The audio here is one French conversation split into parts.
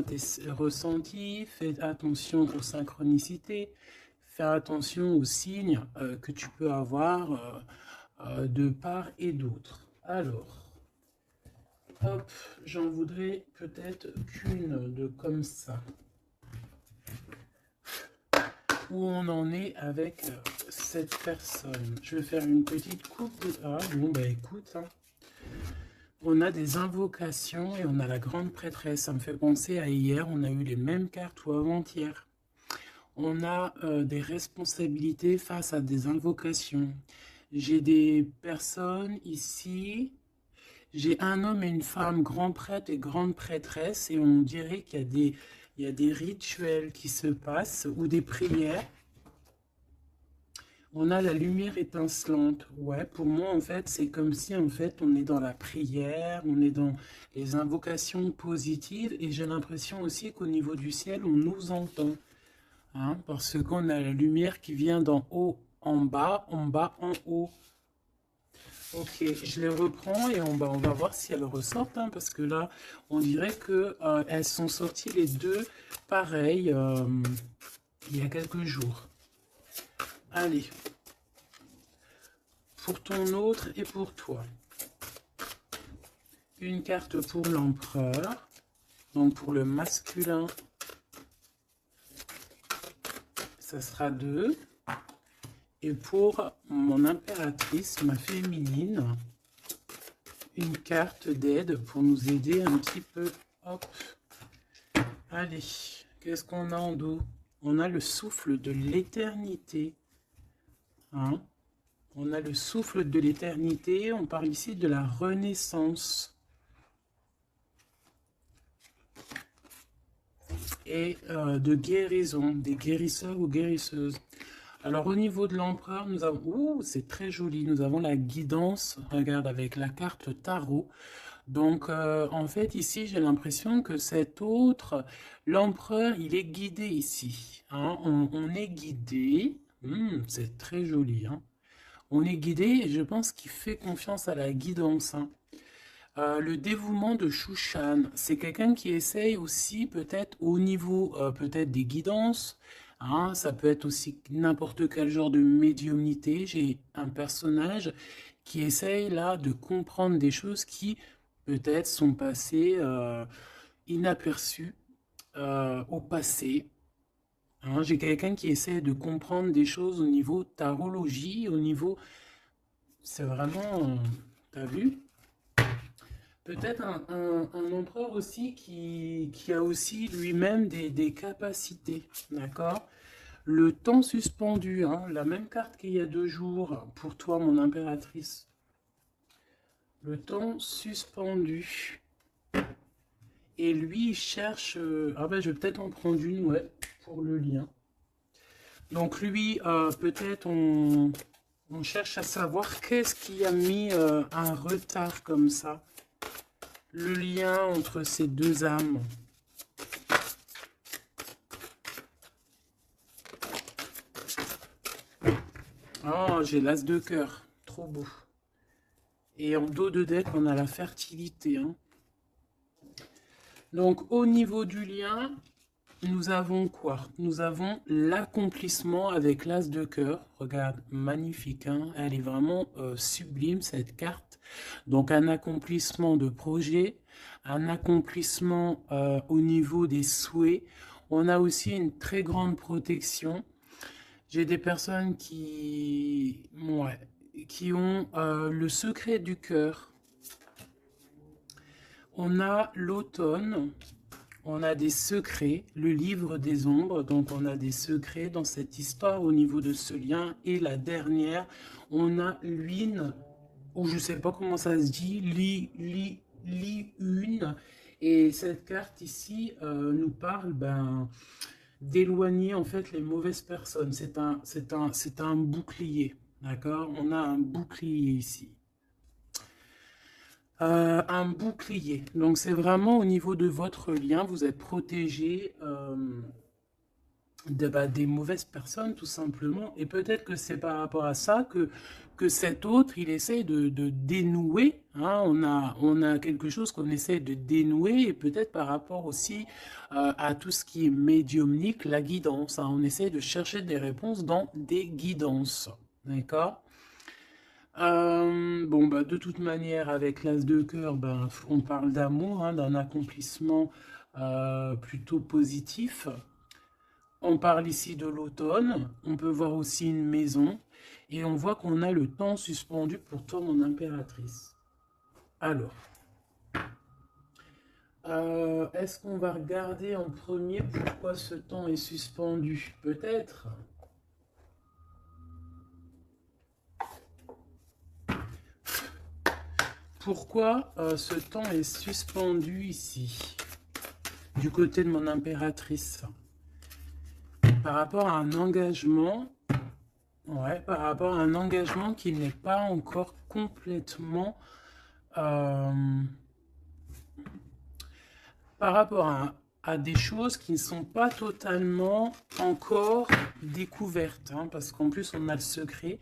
tes ressentis, fais attention aux synchronicités, fais attention aux signes que tu peux avoir de part et d'autre. Alors, hop, j'en voudrais peut-être qu'une de comme ça. Où on en est avec cette personne. Je vais faire une petite coupe de... Ah bon, bah écoute, hein. On a des invocations et on a la grande prêtresse. Ça me fait penser à hier, on a eu les mêmes cartes ou avant-hier. On a des responsabilités face à des invocations. J'ai des personnes ici, j'ai un homme et une femme, grand prêtre et grande prêtresse, et on dirait qu'il y a des rituels qui se passent ou des prières. On a la lumière étincelante. Ouais, pour moi, en fait, c'est comme si, en fait, on est dans la prière, on est dans les invocations positives, et j'ai l'impression aussi qu'au niveau du ciel, on nous entend. Hein, parce qu'on a la lumière qui vient d'en haut en bas, en haut. Ok, je les reprends et on va voir si elles ressortent, hein, parce que là, on dirait que elles sont sorties les deux pareilles il y a quelques jours. Allez, pour ton autre et pour toi. Une carte pour l'empereur, donc pour le masculin, ça sera 2. Et pour mon impératrice, ma féminine, une carte d'aide pour nous aider un petit peu. Hop. Allez, qu'est-ce qu'on a en dos? On a le souffle de l'éternité. Hein? On a le souffle de l'éternité. On parle ici de la renaissance. Et de guérison, des guérisseurs ou guérisseuses. Alors au niveau de l'empereur, nous avons... Ouh, c'est très joli. Nous avons la guidance, regarde, avec la carte tarot. Donc en fait ici, j'ai l'impression que cet autre, l'empereur, il est guidé ici. Hein. On est guidé. C'est très joli. Hein. On est guidé et je pense qu'il fait confiance à la guidance. Hein. Le dévouement de Shushan, c'est quelqu'un qui essaye aussi peut-être au niveau peut-être des guidances, hein, ça peut être aussi n'importe quel genre de médiumnité. J'ai un personnage qui essaye là de comprendre des choses qui peut-être sont passées inaperçues au passé. Hein. J'ai quelqu'un qui essaie de comprendre des choses au niveau tarologie, au niveau... C'est vraiment... T'as vu? Peut-être un empereur aussi qui a aussi lui-même des capacités, d'accord? Le temps suspendu, hein, la même carte qu'il y a 2 jours pour toi, mon impératrice. Le temps suspendu. Et lui, il cherche... ah ben, je vais peut-être en prendre une, ouais, pour le lien. Donc lui, peut-être on cherche à savoir qu'est-ce qui a mis un retard comme ça. Le lien entre ces deux âmes. Oh, j'ai l'as de cœur. Trop beau. Et en dos de deck, on a la fertilité. Hein. Donc, au niveau du lien, nous avons quoi? Nous avons l'accomplissement avec l'as de cœur. Regarde, magnifique. Hein, elle est vraiment sublime, cette carte. Donc, un accomplissement de projet, un accomplissement au niveau des souhaits. On a aussi une très grande protection. J'ai des personnes ouais, qui ont le secret du cœur. On a l'automne, on a des secrets, le livre des ombres, donc on a des secrets dans cette histoire au niveau de ce lien. Et la dernière, on a l'une, ou je ne sais pas comment ça se dit, une. Et cette carte ici nous parle d'éloigner en fait les mauvaises personnes. C'est un bouclier, d'accord? On a un bouclier ici. Un bouclier. Donc c'est vraiment au niveau de votre lien, vous êtes protégé des mauvaises personnes, tout simplement. Et peut-être que c'est par rapport à ça que cet autre, il essaie de dénouer. Hein. On a quelque chose qu'on essaie de dénouer, et peut-être par rapport aussi à tout ce qui est médiumnique, la guidance. Hein. On essaie de chercher des réponses dans des guidances. D'accord? Bon, bah, de toute manière, avec l'As de cœur, ben, on parle d'amour, hein, d'un accomplissement plutôt positif. On parle ici de l'automne, on peut voir aussi une maison, et on voit qu'on a le temps suspendu pour toi, mon impératrice. Alors, est-ce qu'on va regarder en premier pourquoi ce temps est suspendu? Peut-être. Pourquoi ce temps est suspendu ici, du côté de mon impératrice? Par rapport à un engagement, ouais, par rapport à un engagement qui n'est pas encore complètement... par rapport à des choses qui ne sont pas totalement encore découvertes, hein, parce qu'en plus on a le secret.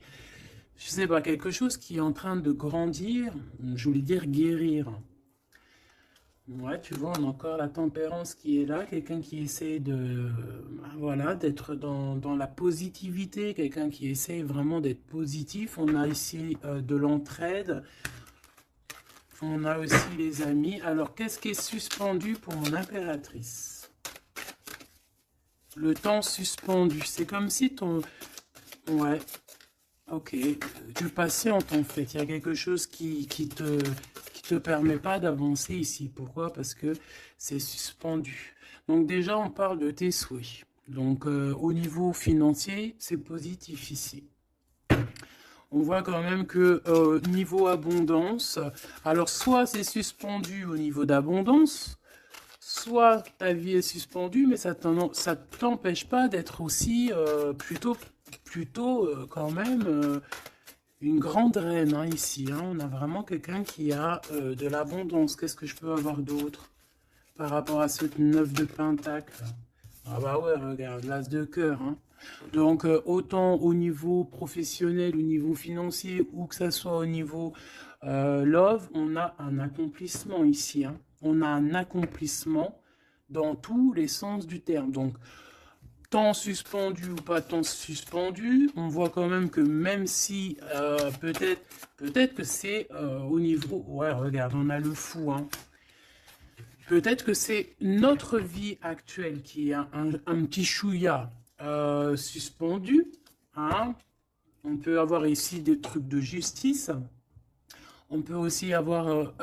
Je sais pas, quelque chose qui est en train de grandir, je voulais dire guérir. Ouais, tu vois, on a encore la tempérance qui est là, quelqu'un qui essaie de, voilà, d'être dans la positivité, quelqu'un qui essaie vraiment d'être positif. On a ici de l'entraide, on a aussi les amis. Alors, qu'est-ce qui est suspendu pour mon impératrice? Le temps suspendu, c'est comme si ton... Ouais, ok, tu patientes en fait, il y a quelque chose qui te permet pas d'avancer ici. Pourquoi? Parce que c'est suspendu. Donc déjà, on parle de tes souhaits. Donc au niveau financier, c'est positif ici. On voit quand même que niveau abondance, alors soit c'est suspendu au niveau d'abondance, soit ta vie est suspendue, mais ça t'empêche pas d'être aussi plutôt quand même une grande reine, hein, ici. Hein. On a vraiment quelqu'un qui a de l'abondance. Qu'est-ce que je peux avoir d'autre par rapport à ce 9 de pentacle? Ah bah ouais, regarde, l'as de cœur. Hein. Donc, autant au niveau professionnel, au niveau financier, ou que ça soit au niveau love, on a un accomplissement ici. Hein. On a un accomplissement dans tous les sens du terme. Donc, temps suspendu ou pas temps suspendu, on voit quand même que même si peut-être que c'est au niveau... Ouais, regarde, on a le fou, hein. Peut-être que c'est notre vie actuelle qui est un petit chouïa suspendu, hein. On peut avoir ici des trucs de justice. On peut aussi avoir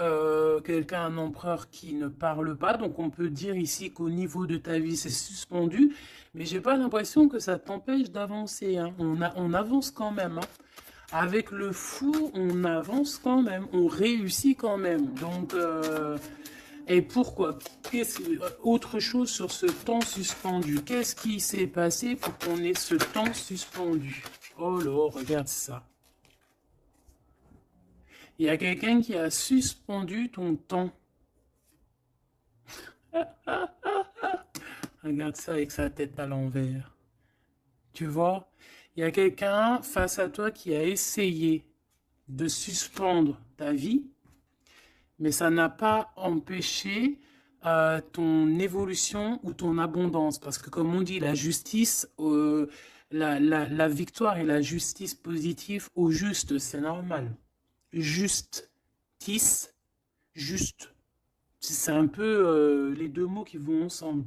quelqu'un, un empereur qui ne parle pas. Donc on peut dire ici qu'au niveau de ta vie, c'est suspendu. Mais j'ai pas l'impression que ça t'empêche d'avancer. Hein. On avance quand même. Hein. Avec le fou, on avance quand même. On réussit quand même. Donc, et pourquoi? Autre chose sur ce temps suspendu. Qu'est-ce qui s'est passé pour qu'on ait ce temps suspendu? Oh là, regarde ça. Il y a quelqu'un qui a suspendu ton temps. Regarde ça avec sa tête à l'envers. Tu vois? Il y a quelqu'un face à toi qui a essayé de suspendre ta vie, mais ça n'a pas empêché ton évolution ou ton abondance. Parce que comme on dit, la justice, la victoire et la justice positive au juste, c'est normal. Justice, juste. C'est un peu les deux mots qui vont ensemble.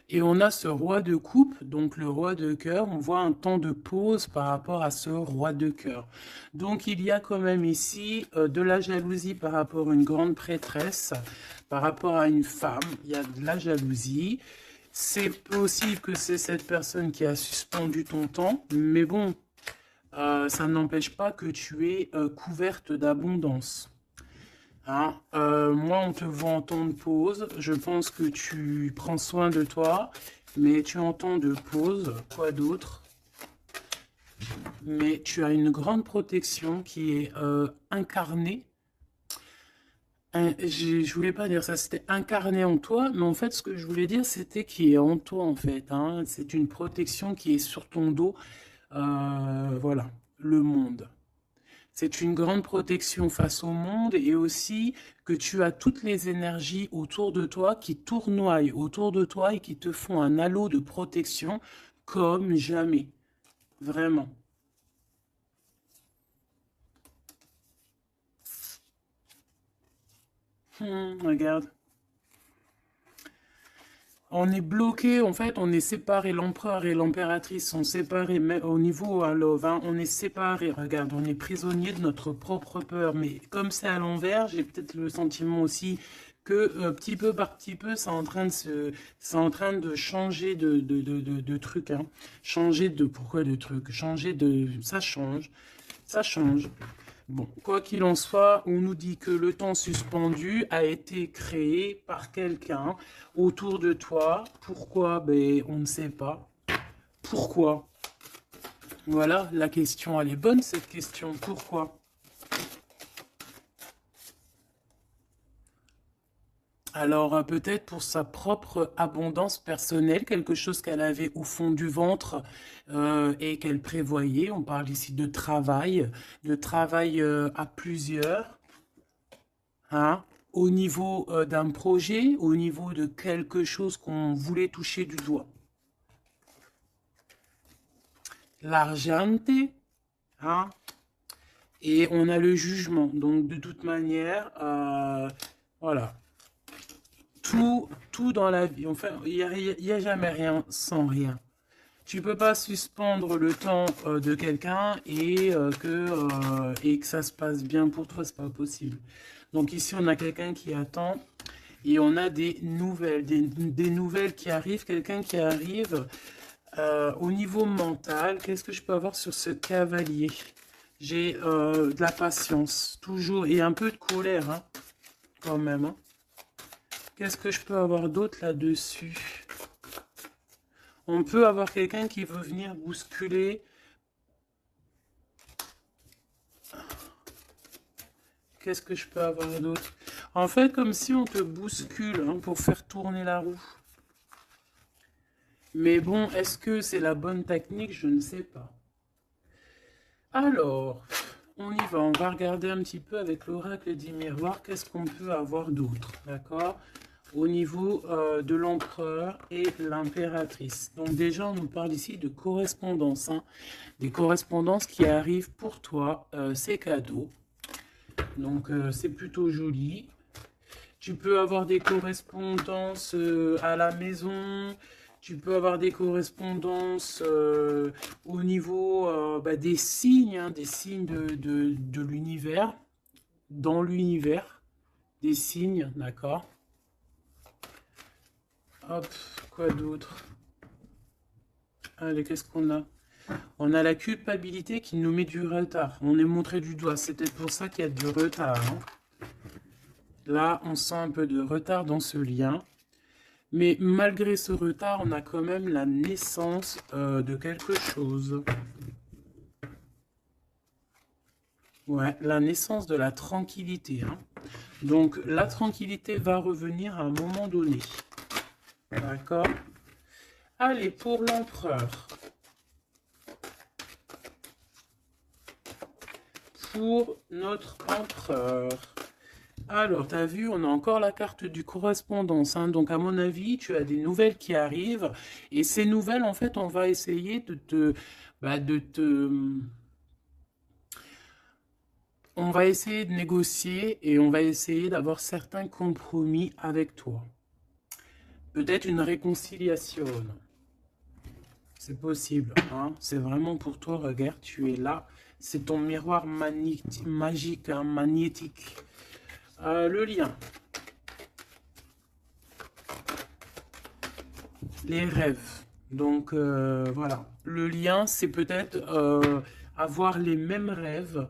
Et on a ce roi de coupe, donc le roi de cœur. On voit un temps de pause par rapport à ce roi de cœur. Donc il y a quand même ici de la jalousie par rapport à une grande prêtresse, par rapport à une femme. Il y a de la jalousie. C'est possible que c'est cette personne qui a suspendu ton temps, mais bon, ça n'empêche pas que tu es couverte d'abondance. Hein, moi, on te voit en temps de pause. Je pense que tu prends soin de toi, mais tu es en temps de pause. Quoi d'autre? Mais tu as une grande protection qui est incarnée Je voulais pas dire ça, c'était incarné en toi, mais en fait, ce que je voulais dire, c'était qui est en toi, en fait, hein. C'est une protection qui est sur ton dos. Voilà, le monde. C'est une grande protection face au monde et aussi que tu as toutes les énergies autour de toi qui tournoient autour de toi et qui te font un halo de protection comme jamais. Vraiment. Regarde. On est bloqué, en fait, on est séparés. L'empereur et l'impératrice sont séparés, mais au niveau à Love, hein, on est séparés. Regarde, on est prisonnier de notre propre peur. Mais comme c'est à l'envers, j'ai peut-être le sentiment aussi que petit peu par petit peu, c'est en train de changer de truc, hein. Changer de, pourquoi de truc? Changer de, ça change, ça change. Bon, quoi qu'il en soit, on nous dit que le temps suspendu a été créé par quelqu'un autour de toi. Pourquoi? Ben, on ne sait pas. Pourquoi? Voilà, la question, elle est bonne, cette question. Pourquoi? Alors, peut-être pour sa propre abondance personnelle, quelque chose qu'elle avait au fond du ventre et qu'elle prévoyait. On parle ici de travail à plusieurs. Hein, au niveau d'un projet, au niveau de quelque chose qu'on voulait toucher du doigt. L'argente, hein, et on a le jugement. Donc, de toute manière, voilà. Tout dans la vie, enfin, il y a jamais rien sans rien. Tu peux pas suspendre le temps de quelqu'un et que ça se passe bien pour toi, c'est pas possible. Donc ici, on a quelqu'un qui attend et on a des nouvelles, des nouvelles qui arrivent, quelqu'un qui arrive au niveau mental. Qu'est-ce que je peux avoir sur ce cavalier? J'ai de la patience, toujours, et un peu de colère, hein, quand même, hein. Qu'est-ce que je peux avoir d'autre là-dessus? On peut avoir quelqu'un qui veut venir bousculer. Qu'est-ce que je peux avoir d'autre? En fait, comme si on te bouscule hein, pour faire tourner la roue. Mais bon, est-ce que c'est la bonne technique? Je ne sais pas. Alors, on y va. On va regarder un petit peu avec l'oracle des miroirs. Qu'est-ce qu'on peut avoir d'autre? D'accord? Au niveau de l'empereur et l'impératrice. Donc déjà, on nous parle ici de correspondance. Hein. Des correspondances qui arrivent pour toi. C'est cadeau. Donc c'est plutôt joli. Tu peux avoir des correspondances à la maison. Tu peux avoir des correspondances au niveau bah, des signes de l'univers, dans l'univers, des signes, d'accord. Hop, quoi d'autre? Allez, qu'est-ce qu'on a? On a la culpabilité qui nous met du retard. On est montré du doigt. C'est peut-être pour ça qu'il y a du retard. Hein. Là, on sent un peu de retard dans ce lien. Mais malgré ce retard, on a quand même la naissance de quelque chose. Ouais, la naissance de la tranquillité. Hein. Donc, la tranquillité va revenir à un moment donné. D'accord? Allez, pour l'empereur. Pour notre empereur. Alors, tu as vu, on a encore la carte du correspondance. Hein. Donc, à mon avis, tu as des nouvelles qui arrivent. Et ces nouvelles, en fait, on va essayer on va essayer de négocier et on va essayer d'avoir certains compromis avec toi. Peut-être une réconciliation. C'est possible. Hein. C'est vraiment pour toi. Regarde, tu es là. C'est ton miroir magique, hein, magnétique. Le lien. Les rêves. Donc, voilà. Le lien, c'est peut-être avoir les mêmes rêves.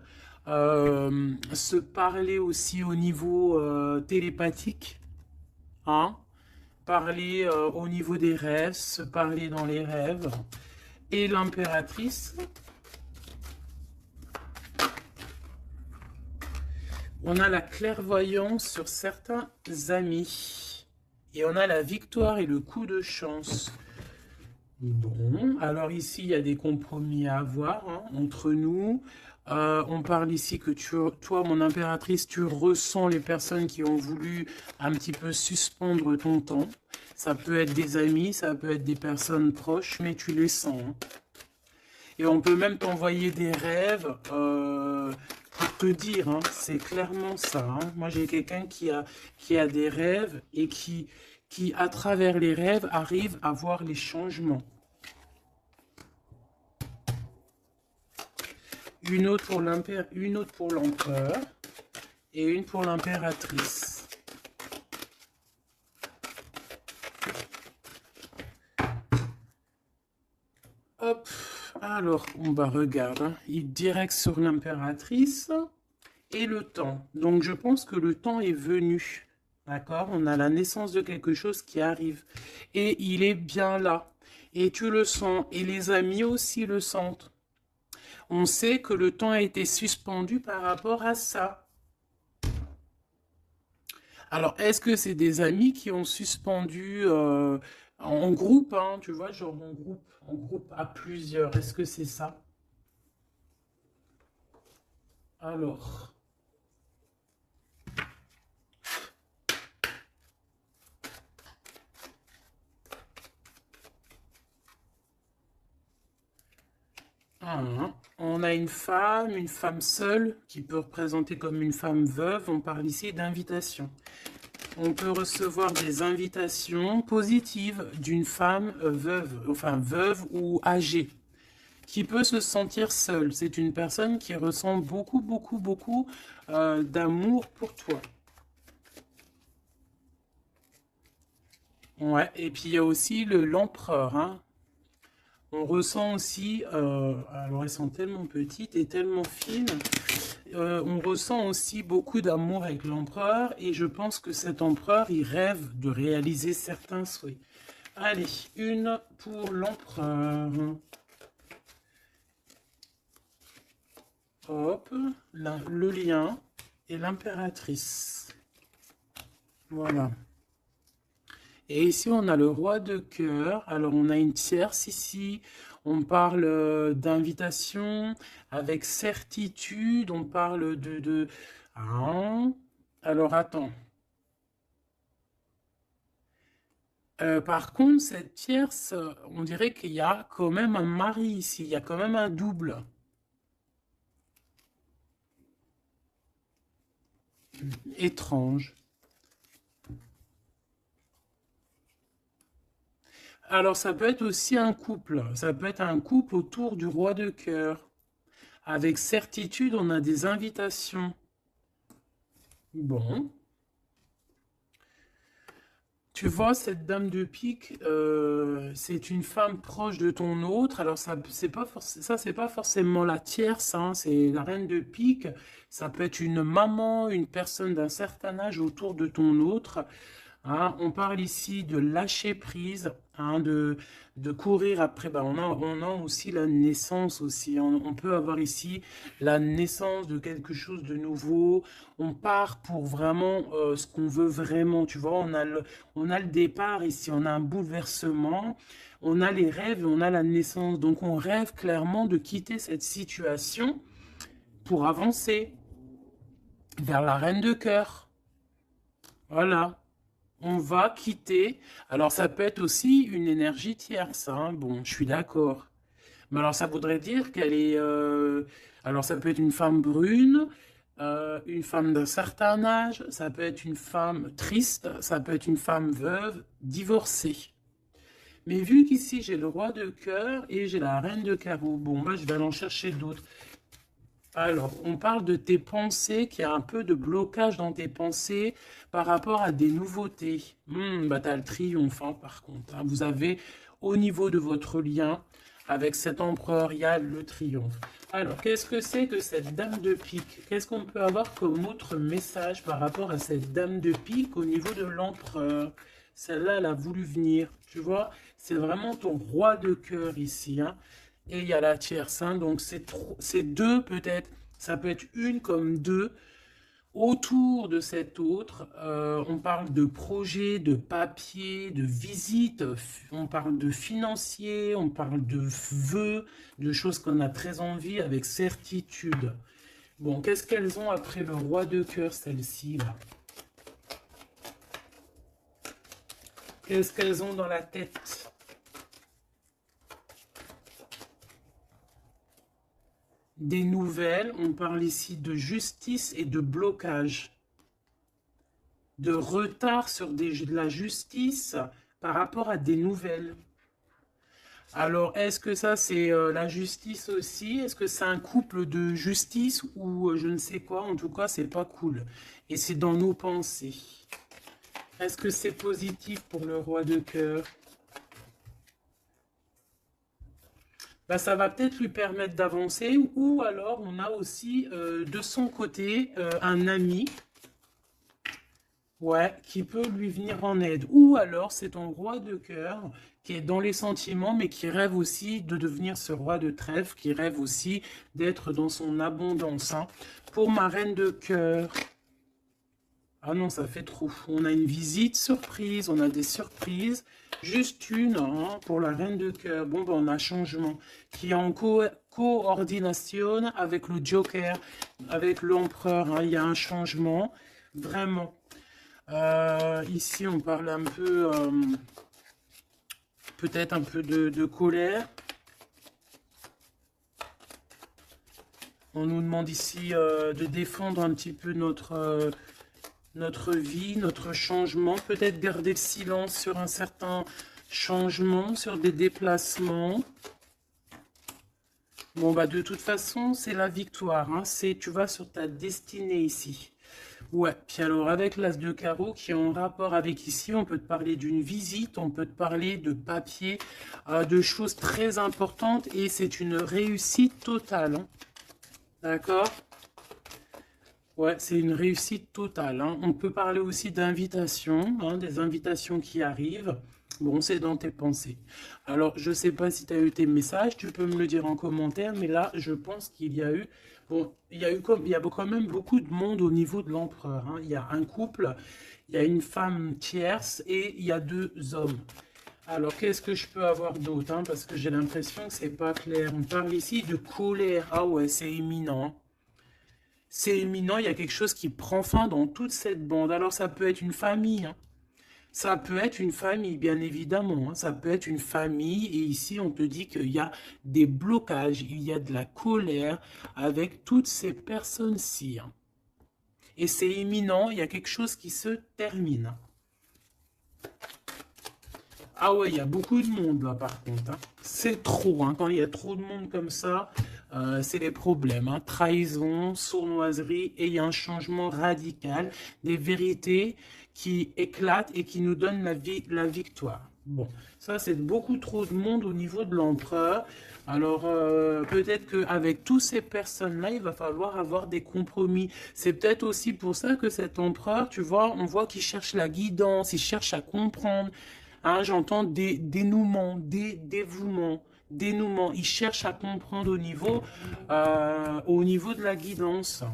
Se parler aussi au niveau télépathique. Hein? Parler au niveau des rêves, se parler dans les rêves. Et l'impératrice. On a la clairvoyance sur certains amis. Et on a la victoire et le coup de chance. Bon, alors ici, il y a des compromis à avoir hein, entre nous. On parle ici que toi, mon impératrice, tu ressens les personnes qui ont voulu un petit peu suspendre ton temps. Ça peut être des amis, ça peut être des personnes proches, mais tu les sens. Hein. Et on peut même t'envoyer des rêves pour te dire, hein, c'est clairement ça. Hein. Moi, j'ai quelqu'un qui a des rêves et qui, à travers les rêves, arrive à voir les changements. Une autre pour l'empereur et une pour l'impératrice. Hop, alors on va regarder. Hein. Il direct sur l'impératrice et le temps. Donc je pense que le temps est venu. D'accord? On a la naissance de quelque chose qui arrive. Et il est bien là. Et tu le sens. Et les amis aussi le sentent. On sait que le temps a été suspendu par rapport à ça. Alors, est-ce que c'est des amis qui ont suspendu en groupe, hein, tu vois, genre en groupe à plusieurs? Est-ce que c'est ça? Alors, on a une femme seule, qui peut représenter comme une femme veuve. On parle ici d'invitation. On peut recevoir des invitations positives d'une femme veuve, enfin veuve ou âgée, qui peut se sentir seule. C'est une personne qui ressent beaucoup d'amour pour toi. Ouais, et puis il y a aussi l'empereur, hein. On ressent aussi, alors elles sont tellement petites et tellement fines, on ressent aussi beaucoup d'amour avec l'empereur et je pense que cet empereur, il rêve de réaliser certains souhaits. Allez, une pour l'empereur. Hop, le lien et l'impératrice. Voilà. Et ici, on a le roi de cœur. Alors, on a une tierce ici. On parle d'invitation avec certitude. On parle de... Ah. Alors, attends. Par contre, cette tierce, on dirait qu'il y a quand même un mari ici. Il y a quand même un double. Étrange. Alors, ça peut être aussi un couple. Ça peut être un couple autour du roi de cœur. Avec certitude, on a des invitations. Bon. Tu vois, cette dame de pique, c'est une femme proche de ton autre. Alors, ça, c'est pas forcément la tierce, hein, c'est la reine de pique. Ça peut être une maman, une personne d'un certain âge autour de ton autre. Hein, on parle ici de lâcher prise, hein, de courir après. Ben, on a aussi la naissance aussi. On peut avoir ici la naissance de quelque chose de nouveau. On part pour vraiment ce qu'on veut vraiment. Tu vois, on a le départ ici. On a un bouleversement. On a les rêves et on a la naissance. Donc, on rêve clairement de quitter cette situation pour avancer vers la reine de cœur. Voilà. On va quitter. Alors, ça peut être aussi une énergie tierce. Hein. Bon, je suis d'accord. Mais alors, ça voudrait dire qu'elle est... alors, ça peut être une femme brune, une femme d'un certain âge, ça peut être une femme triste, ça peut être une femme veuve, divorcée. Mais vu qu'ici, j'ai le roi de cœur et j'ai la reine de carreau, bon, moi, je vais aller en chercher d'autres. Alors, on parle de tes pensées, qu'il y a un peu de blocage dans tes pensées par rapport à des nouveautés. Bah, tu as le triomphe, hein, par contre. Hein. Vous avez, au niveau de votre lien avec cet empereur, il y a le triomphe. Alors, qu'est-ce que c'est que cette dame de pique? Qu'est-ce qu'on peut avoir comme autre message par rapport à cette dame de pique au niveau de l'empereur? Celle-là, elle a voulu venir, tu vois? C'est vraiment ton roi de cœur ici, hein. Et il y a la tierce, hein, donc c'est deux peut-être, ça peut être une comme deux. Autour de cet autre, on parle de projet, de papier, de visite, on parle de financier, on parle de vœux, de choses qu'on a très envie avec certitude. Bon, qu'est-ce qu'elles ont après le roi de cœur, celles-ci, là? Qu'est-ce qu'elles ont dans la tête? Des nouvelles, on parle ici de justice et de blocage. De retard sur de la justice par rapport à des nouvelles. Alors, est-ce que ça, c'est la justice aussi? Est-ce que c'est un couple de justice ou je ne sais quoi? En tout cas, c'est pas cool. Et c'est dans nos pensées. Est-ce que c'est positif pour le roi de cœur? Bah, ça va peut-être lui permettre d'avancer. Ou alors, on a aussi de son côté un ami. Ouais, qui peut lui venir en aide. Ou alors, c'est ton roi de cœur qui est dans les sentiments, mais qui rêve aussi de devenir ce roi de trèfle, qui rêve aussi d'être dans son abondance. Hein. Pour ma reine de cœur, ah non, ça fait trop. On a une visite surprise, on a des surprises. Juste une hein, pour la reine de cœur. Bon, ben, on a changement qui est en coordination avec le Joker, avec l'empereur. Hein. Il y a un changement, vraiment. Ici, on parle un peu, peut-être un peu de colère. On nous demande ici de défendre un petit peu notre vie, notre changement. Peut-être garder le silence sur un certain changement, sur des déplacements. Bon, bah, de toute façon, c'est la victoire. Hein. Tu vas sur ta destinée ici. Ouais, puis alors avec l'as de carreau qui est en rapport avec ici, on peut te parler d'une visite, on peut te parler de papier, de choses très importantes et c'est une réussite totale. Hein. D'accord? Ouais, c'est une réussite totale. Hein. On peut parler aussi d'invitations, hein, des invitations qui arrivent. Bon, c'est dans tes pensées. Alors, je ne sais pas si tu as eu tes messages, tu peux me le dire en commentaire, mais là, je pense qu'il y a eu... Bon, il y a quand même beaucoup de monde au niveau de l'empereur. Hein. Il y a un couple, il y a une femme tierce et il y a deux hommes. Alors, qu'est-ce que je peux avoir d'autre hein, parce que j'ai l'impression que c'est pas clair. On parle ici de colère. Ah ouais, c'est imminent. C'est imminent, il y a quelque chose qui prend fin dans toute cette bande. Alors, ça peut être une famille. Hein. Ça peut être une famille, bien évidemment. Hein. Ça peut être une famille. Et ici, on te dit qu'il y a des blocages, il y a de la colère avec toutes ces personnes-ci. Hein. Et c'est imminent, il y a quelque chose qui se termine. Ah ouais, il y a beaucoup de monde là par contre. Hein. C'est trop. Hein. Quand il y a trop de monde comme ça, c'est les problèmes. Hein. Trahison, sournoiserie et il y a un changement radical. Des vérités qui éclatent et qui nous donnent la victoire. Bon, ça c'est beaucoup trop de monde au niveau de l'empereur. Alors peut-être qu'avec toutes ces personnes-là, il va falloir avoir des compromis. C'est peut-être aussi pour ça que cet empereur, tu vois, on voit qu'il cherche la guidance, il cherche à comprendre. Hein, j'entends des dénouements, des dévouements, dénouements. Il cherche à comprendre au niveau de la guidance.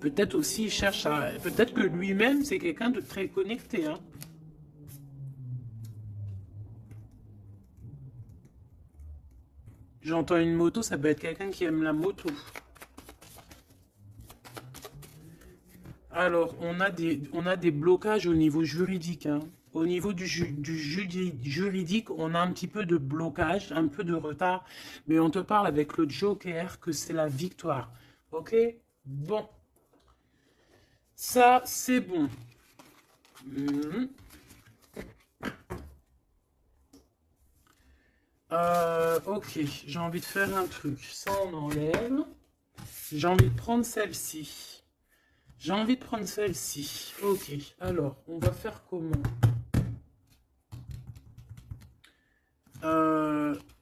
Peut-être aussi, il cherche à... Peut-être que lui-même, c'est quelqu'un de très connecté. Hein. J'entends une moto, ça peut être quelqu'un qui aime la moto. Alors, on a des blocages au niveau juridique. Hein. Au niveau du juridique, on a un petit peu de blocage, un peu de retard. Mais on te parle avec le Joker que c'est la victoire. Ok? Bon. Ça, c'est bon. Ok, j'ai envie de faire un truc. Ça, on enlève. J'ai envie de prendre celle-ci. J'ai envie de prendre celle-ci. Ok, alors, on va faire comment?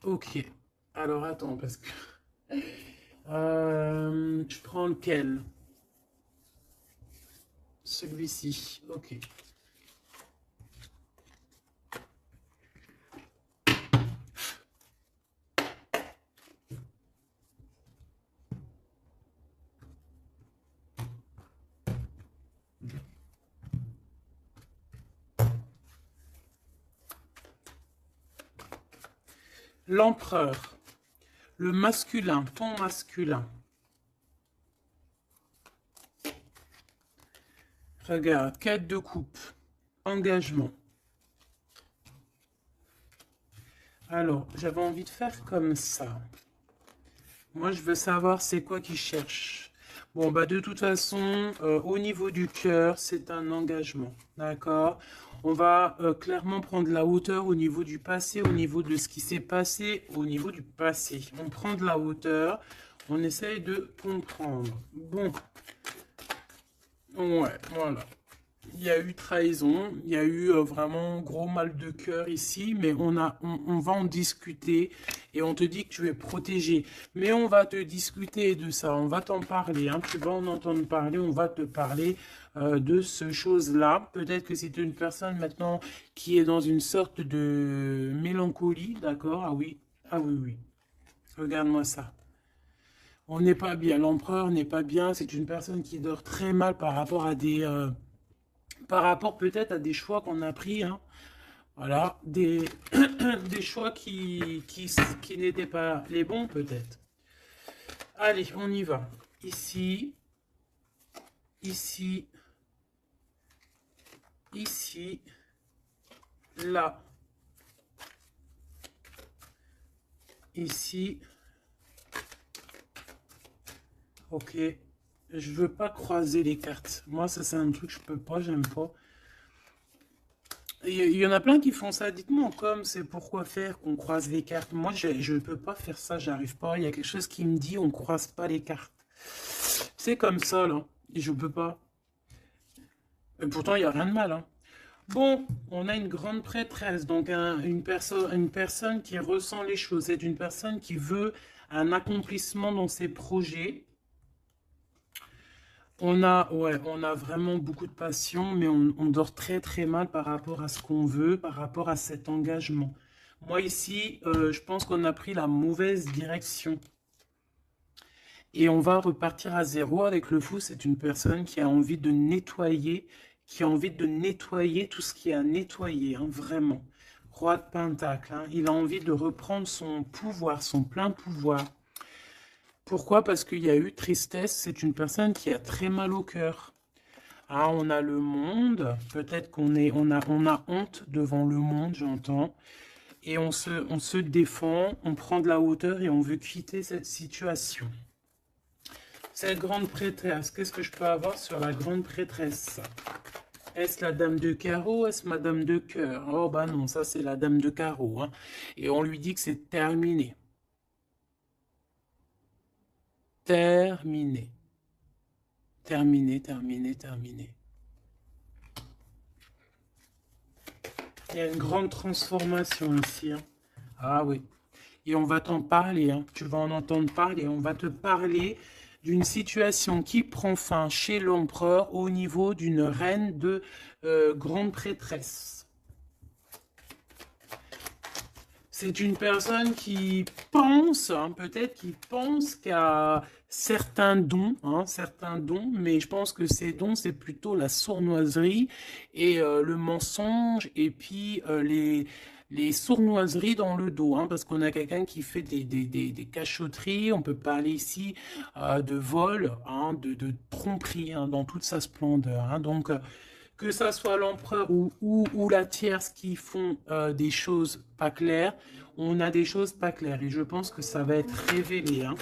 Ok. Alors, attends, parce que... je prends lequel? Celui-ci. Ok. L'empereur, le masculin, ton masculin. Regarde, 4 de coupe, engagement. Alors, j'avais envie de faire comme ça. Moi, je veux savoir c'est quoi qu'il cherche. Bon, bah de toute façon, au niveau du cœur, c'est un engagement. D'accord? On va clairement prendre la hauteur au niveau du passé, au niveau de ce qui s'est passé, au niveau du passé. On prend de la hauteur, on essaye de comprendre. Bon, ouais, voilà. Il y a eu trahison, il y a eu vraiment gros mal de cœur ici, mais on va en discuter et on te dit que tu es protégé. Mais on va te discuter de ça, on va t'en parler, hein, tu vas en entendre parler, on va te parler de ce chose-là. Peut-être que c'est une personne maintenant qui est dans une sorte de mélancolie, d'accord? Ah oui, oui. Regarde-moi ça. On n'est pas bien, l'empereur n'est pas bien, c'est une personne qui dort très mal par rapport à des... par rapport peut-être à des choix qu'on a pris, hein. Voilà, des choix qui n'étaient pas les bons peut-être. Allez, on y va. Ici, ici, ici, là, ici. Ok, je veux pas croiser les cartes. Moi, ça c'est un truc que je peux pas, j'aime pas. Il y en a plein qui font ça. Dites-moi comme c'est pourquoi faire qu'on croise les cartes. Moi, je ne peux pas faire ça, j'arrive pas. Il y a quelque chose qui me dit on croise pas les cartes. C'est comme ça, là. Et je peux pas. Et pourtant, il n'y a rien de mal, hein. Bon, on a une grande prêtresse, donc une personne qui ressent les choses. C'est une personne qui veut un accomplissement dans ses projets. Ouais, on a vraiment beaucoup de passion, mais on dort très très mal par rapport à ce qu'on veut, par rapport à cet engagement. Moi ici, je pense qu'on a pris la mauvaise direction. Et on va repartir à zéro avec le fou. C'est une personne qui a envie de nettoyer, qui a envie de nettoyer tout ce qui est à nettoyer, hein, vraiment. Roi de Pentacle, hein, il a envie de reprendre son pouvoir, son plein pouvoir. Pourquoi? Parce qu'il y a eu tristesse. C'est une personne qui a très mal au cœur. Ah, on a le monde. Peut-être on a honte devant le monde, j'entends. Et on se défend, on prend de la hauteur et on veut quitter cette situation. Cette grande prêtresse, qu'est-ce que je peux avoir sur la grande prêtresse? Est-ce la dame de carreau? Est-ce madame de cœur? Oh bah non, ça c'est la dame de carreau, hein. Et on lui dit que c'est terminé. Terminé. Terminé, terminé, terminé. Il y a une grande transformation ici, hein. Ah oui. Et on va t'en parler, hein. Tu vas en entendre parler. On va te parler d'une situation qui prend fin chez l'empereur au niveau d'une reine de grande prêtresse. C'est une personne qui pense, hein, peut-être qui pense qu'à certains dons, mais je pense que ces dons, c'est plutôt la sournoiserie et le mensonge, et puis les sournoiseries dans le dos, hein, parce qu'on a quelqu'un qui fait des cachotteries. On peut parler ici de vol, hein, de tromperie, hein, dans toute sa splendeur, hein. Donc, que ça soit l'empereur ou la tierce qui font des choses pas claires, on a des choses pas claires. Et je pense que ça va être révélé, hein.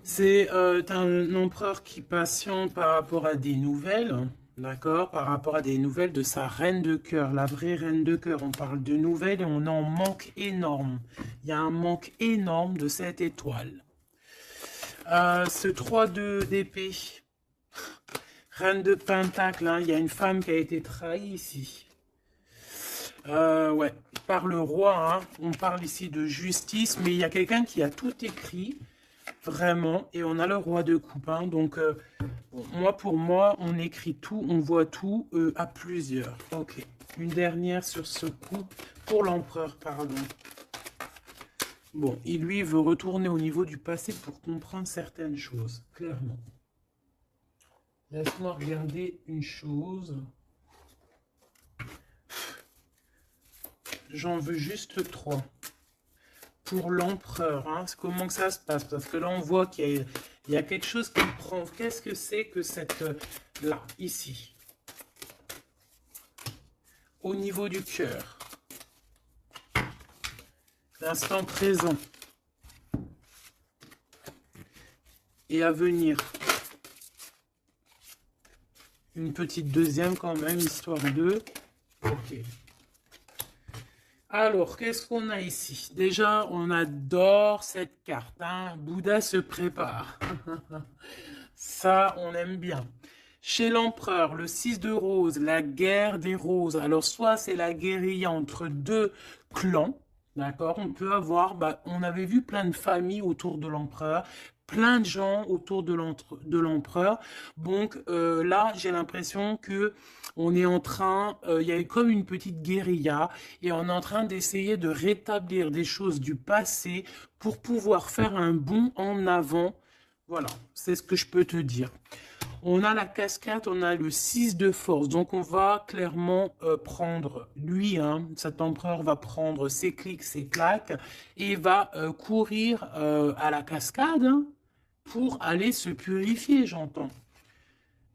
C'est un empereur qui patiente par rapport à des nouvelles, hein, d'accord, par rapport à des nouvelles de sa reine de cœur, la vraie reine de cœur. On parle de nouvelles et on en manque énorme. Il y a un manque énorme de cette étoile. Ce 3 d'épée, reine de pentacle, hein, il y a une femme qui a été trahie ici. Ouais, par le roi, hein. On parle ici de justice, mais il y a quelqu'un qui a tout écrit, vraiment, et on a le roi de coupe, hein. Donc, bon, pour moi, on écrit tout, on voit tout à plusieurs. Ok, une dernière sur ce coup, pour l'empereur, pardon. Bon, il lui veut retourner au niveau du passé pour comprendre certaines choses, clairement. Laisse-moi regarder une chose. J'en veux juste 3. Pour l'empereur, hein, comment que ça se passe? Parce que là, on voit qu'il y a quelque chose qui prend. Qu'est-ce que c'est que cette... là, ici. Au niveau du cœur. L'instant présent. Et à venir. Une petite deuxième quand même, histoire de... Ok. Alors, qu'est-ce qu'on a ici? Déjà, on adore cette carte. Hein. Bouddha se prépare. Ça, on aime bien. Chez l'empereur, le 6 de rose, la guerre des roses. Alors, soit c'est la guérilla entre deux clans. D'accord? On peut avoir, on avait vu plein de familles autour de l'empereur, plein de gens autour de l'empereur. Donc là, j'ai l'impression que on est en train, il y a comme une petite guérilla et on est en train d'essayer de rétablir des choses du passé pour pouvoir faire un bond en avant. Voilà, c'est ce que je peux te dire. On a la cascade, on a le 6 de force. Donc, on va clairement prendre, lui, hein, cet empereur va prendre ses clics, ses claques et va courir à la cascade hein, pour aller se purifier, j'entends.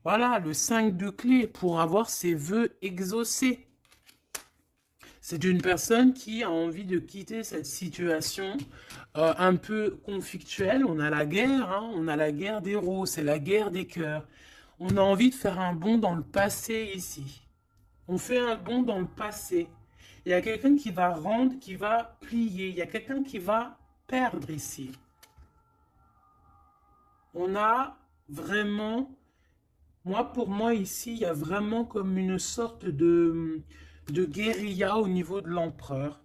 Voilà, le 5 de clé pour avoir ses vœux exaucés. C'est une personne qui a envie de quitter cette situation un peu conflictuelle. On a la guerre, hein, on a la guerre des roses, c'est la guerre des cœurs. On a envie de faire un bond dans le passé ici. On fait un bond dans le passé. Il y a quelqu'un qui va rendre, qui va plier. Il y a quelqu'un qui va perdre ici. On a vraiment... pour moi, ici, il y a vraiment comme une sorte de guérilla au niveau de l'empereur.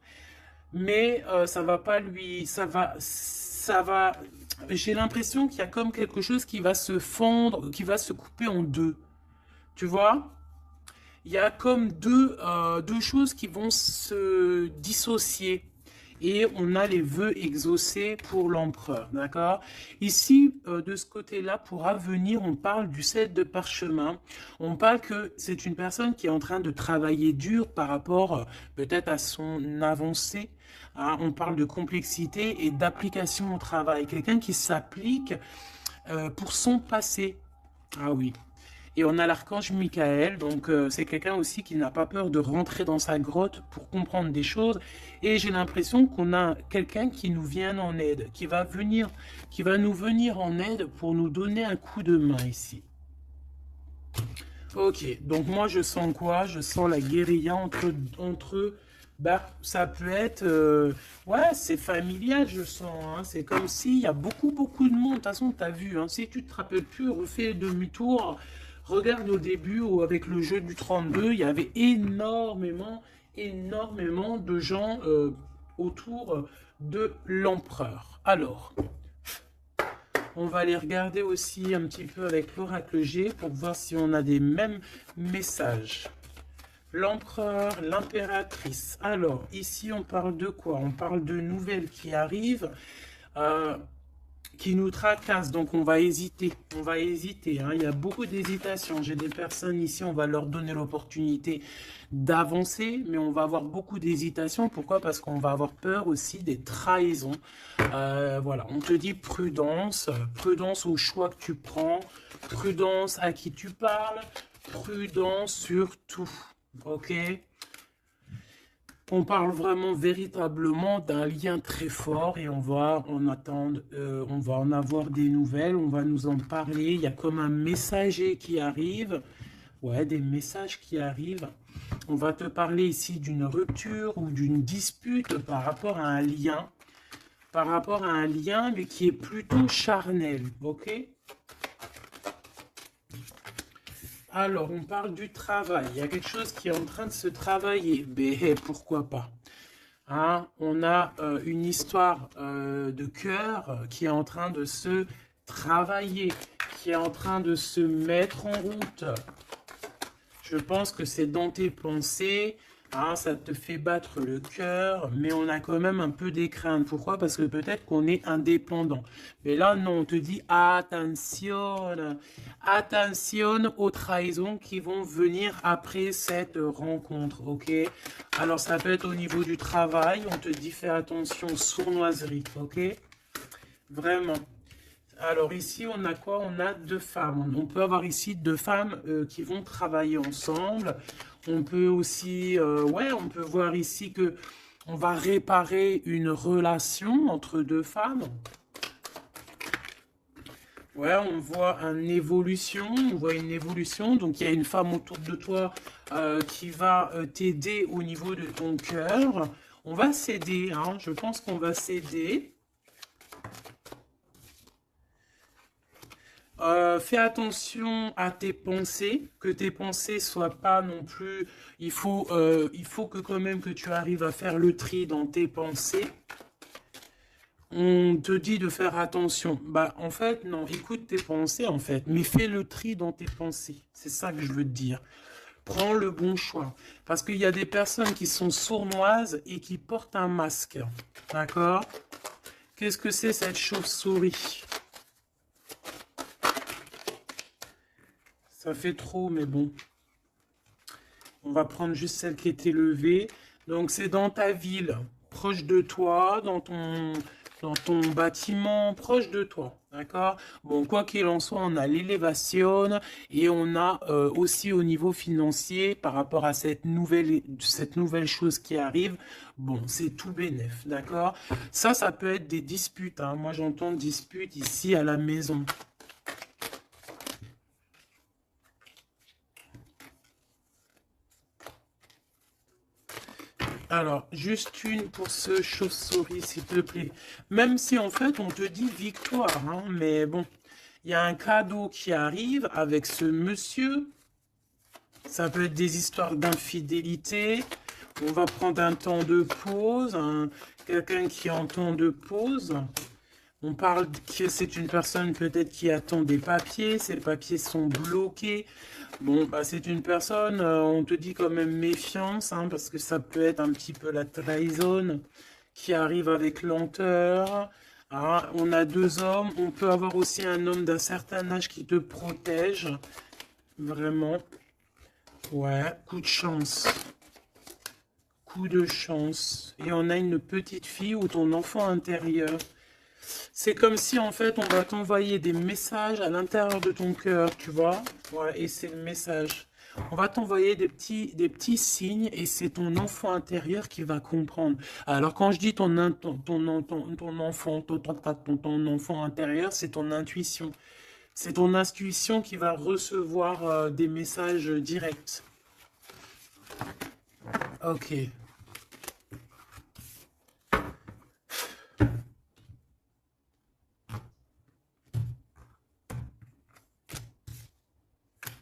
Mais ça va pas lui... Ça va... J'ai l'impression qu'il y a comme quelque chose qui va se fendre, qui va se couper en deux. Tu vois? Il y a comme deux choses qui vont se dissocier. Et on a les vœux exaucés pour l'empereur, d'accord? Ici, de ce côté-là, pour avenir, on parle du 7 de parchemin. On parle que c'est une personne qui est en train de travailler dur par rapport peut-être à son avancée. Hein? On parle de complexité et d'application au travail. Quelqu'un qui s'applique pour son passé. Ah oui. Et on a l'archange Michael, donc c'est quelqu'un aussi qui n'a pas peur de rentrer dans sa grotte pour comprendre des choses. Et j'ai l'impression qu'on a quelqu'un qui nous vient en aide, qui va nous venir en aide pour nous donner un coup de main ici. Ok, donc moi je sens quoi? Je sens la guérilla entre eux. Ça peut être... ouais, c'est familial, je sens. Hein. C'est comme s'il y a beaucoup de monde. De toute façon, tu as vu. Hein. Si tu te rappelles plus, refais demi-tour. Regarde au début où avec le jeu du 32, il y avait énormément de gens autour de l'empereur. Alors, on va aller regarder aussi un petit peu avec l'oracle G pour voir si on a des mêmes messages. L'empereur, l'impératrice. Alors, ici, on parle de quoi? On parle de nouvelles qui arrivent. Qui nous tracassent, donc on va hésiter, hein. Il y a beaucoup d'hésitation. J'ai des personnes ici, on va leur donner l'opportunité d'avancer, mais on va avoir beaucoup d'hésitation. Pourquoi? Parce qu'on va avoir peur aussi des trahisons. Voilà, on te dit prudence, prudence au choix que tu prends, prudence à qui tu parles, prudence sur tout, ok? On parle vraiment véritablement d'un lien très fort et on va en attendre, on va en avoir des nouvelles, on va nous en parler. Il y a comme un messager qui arrive, ouais, des messages qui arrivent. On va te parler ici d'une rupture ou d'une dispute par rapport à un lien, mais qui est plutôt charnel, ok? Alors, on parle du travail. Il y a quelque chose qui est en train de se travailler. Mais pourquoi pas? Hein? On a une histoire de cœur qui est en train de se travailler, qui est en train de se mettre en route. Je pense que c'est dans tes pensées. Hein, ça te fait battre le cœur, mais on a quand même un peu des craintes. Pourquoi? Parce que peut-être qu'on est indépendant. Mais là, non, on te dit attention, attention aux trahisons qui vont venir après cette rencontre, ok? Alors, ça peut être au niveau du travail, on te dit fais attention, sournoiserie, ok? Vraiment. Alors ici, on a quoi? On a deux femmes. On peut avoir ici deux femmes qui vont travailler ensemble. On peut aussi, ouais, on peut voir ici que on va réparer une relation entre deux femmes. Ouais, on voit une évolution, Donc il y a une femme autour de toi qui va t'aider au niveau de ton cœur. On va s'aider, hein. Je pense qu'on va s'aider. Fais attention à tes pensées, que tes pensées soient pas non plus. Il faut que quand même que tu arrives à faire le tri dans tes pensées. On te dit de faire attention. Bah, en fait, non, écoute tes pensées, en fait, mais fais le tri dans tes pensées. C'est ça que je veux te dire. Prends le bon choix. Parce qu'il y a des personnes qui sont sournoises et qui portent un masque. D'accord? Qu'est-ce que c'est cette chauve-souris? Ça fait trop, mais bon. On va prendre juste celle qui est élevée. Donc, c'est dans ta ville, proche de toi, dans ton bâtiment, proche de toi. D'accord? Bon, quoi qu'il en soit, on a l'élévation et on a aussi au niveau financier, par rapport à cette nouvelle chose qui arrive, bon, c'est tout bénef. D'accord? Ça peut être des disputes. Hein. Moi, j'entends disputes ici à la maison. Alors, juste une pour ce chauve-souris, s'il te plaît. Même si, en fait, on te dit victoire, hein, mais bon, il y a un cadeau qui arrive avec ce monsieur. Ça peut être des histoires d'infidélité. On va prendre un temps de pause, quelqu'un qui est en temps de pause. On parle que c'est une personne peut-être qui attend des papiers, ces papiers sont bloqués. Bon, bah, c'est une personne, on te dit quand même méfiance, hein, parce que ça peut être un petit peu la trahison qui arrive avec lenteur. Ah, on a deux hommes, on peut avoir aussi un homme d'un certain âge qui te protège. Vraiment. Ouais, coup de chance. Coup de chance. Et on a une petite fille ou ton enfant intérieur. C'est comme si, en fait, on va t'envoyer des messages à l'intérieur de ton cœur, tu vois. Ouais, et c'est le message. On va t'envoyer des petits signes et c'est ton enfant intérieur qui va comprendre. Alors, quand je dis ton enfant, ton enfant intérieur, c'est ton intuition. C'est ton intuition qui va recevoir des messages directs. Ok.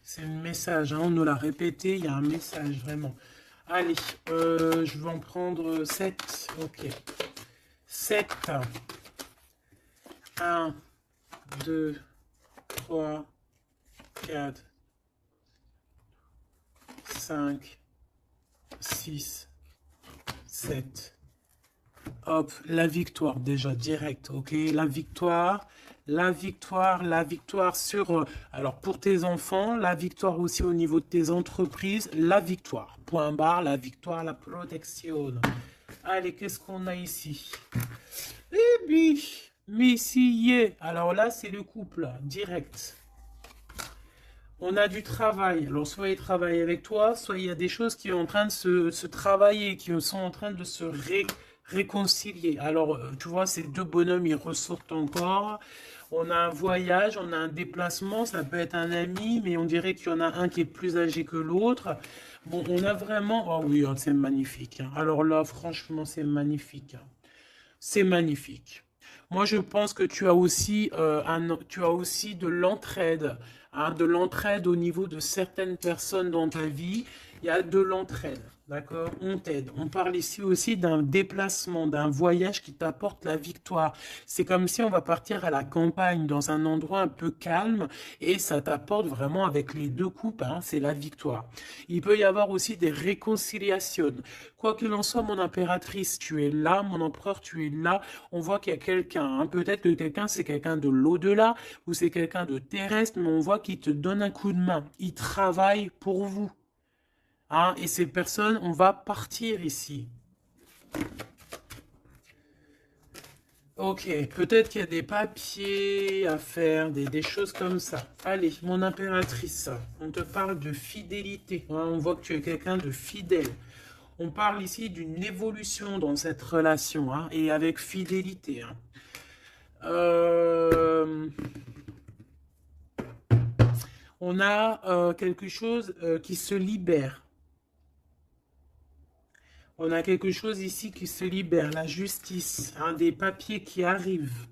C'est un message, hein, on nous l'a répété, il y a un message, vraiment. Allez, je vais en prendre 7. Ok. 7. 1, 2, 3, 4, 5, 6, 7. Hop, la victoire déjà, direct, ok? La victoire sur, alors pour tes enfants, la victoire aussi au niveau de tes entreprises, la victoire, point barre, la victoire, la protection. Allez, qu'est-ce qu'on a ici? Eh bien, mais ici, yeah. Alors là, c'est le couple, direct. On a du travail. Alors, soit il travaille avec toi, soit il y a des choses qui sont en train de se travailler, qui sont en train de se réconcilier. Alors, tu vois, ces deux bonhommes, ils ressortent encore. On a un voyage, on a un déplacement, ça peut être un ami, mais on dirait qu'il y en a un qui est plus âgé que l'autre. Bon, on a vraiment... Oh oui, oh, c'est magnifique. Hein. Alors là, franchement, c'est magnifique. Hein. C'est magnifique. Moi, je pense que tu as aussi de l'entraide, hein, de l'entraide au niveau de certaines personnes dans ta vie Il y a de l'entraide, d'accord? On t'aide. On parle ici aussi d'un déplacement, d'un voyage qui t'apporte la victoire. C'est comme si on va partir à la campagne, dans un endroit un peu calme, et ça t'apporte vraiment avec les deux coupes, hein, c'est la victoire. Il peut y avoir aussi des réconciliations. Quoi qu'il en soit, mon impératrice, tu es là, mon empereur, tu es là. On voit qu'il y a quelqu'un, hein. Peut-être que quelqu'un, c'est quelqu'un de l'au-delà, ou c'est quelqu'un de terrestre, mais on voit qu'il te donne un coup de main. Il travaille pour vous. Hein, et ces personnes, on va partir ici. Ok, peut-être qu'il y a des papiers à faire, des choses comme ça. Allez, mon impératrice, on te parle de fidélité. Hein, on voit que tu es quelqu'un de fidèle. On parle ici d'une évolution dans cette relation, hein, et avec fidélité. Hein. On a quelque chose qui se libère. On a quelque chose ici qui se libère, la justice, hein, des papiers qui arrivent.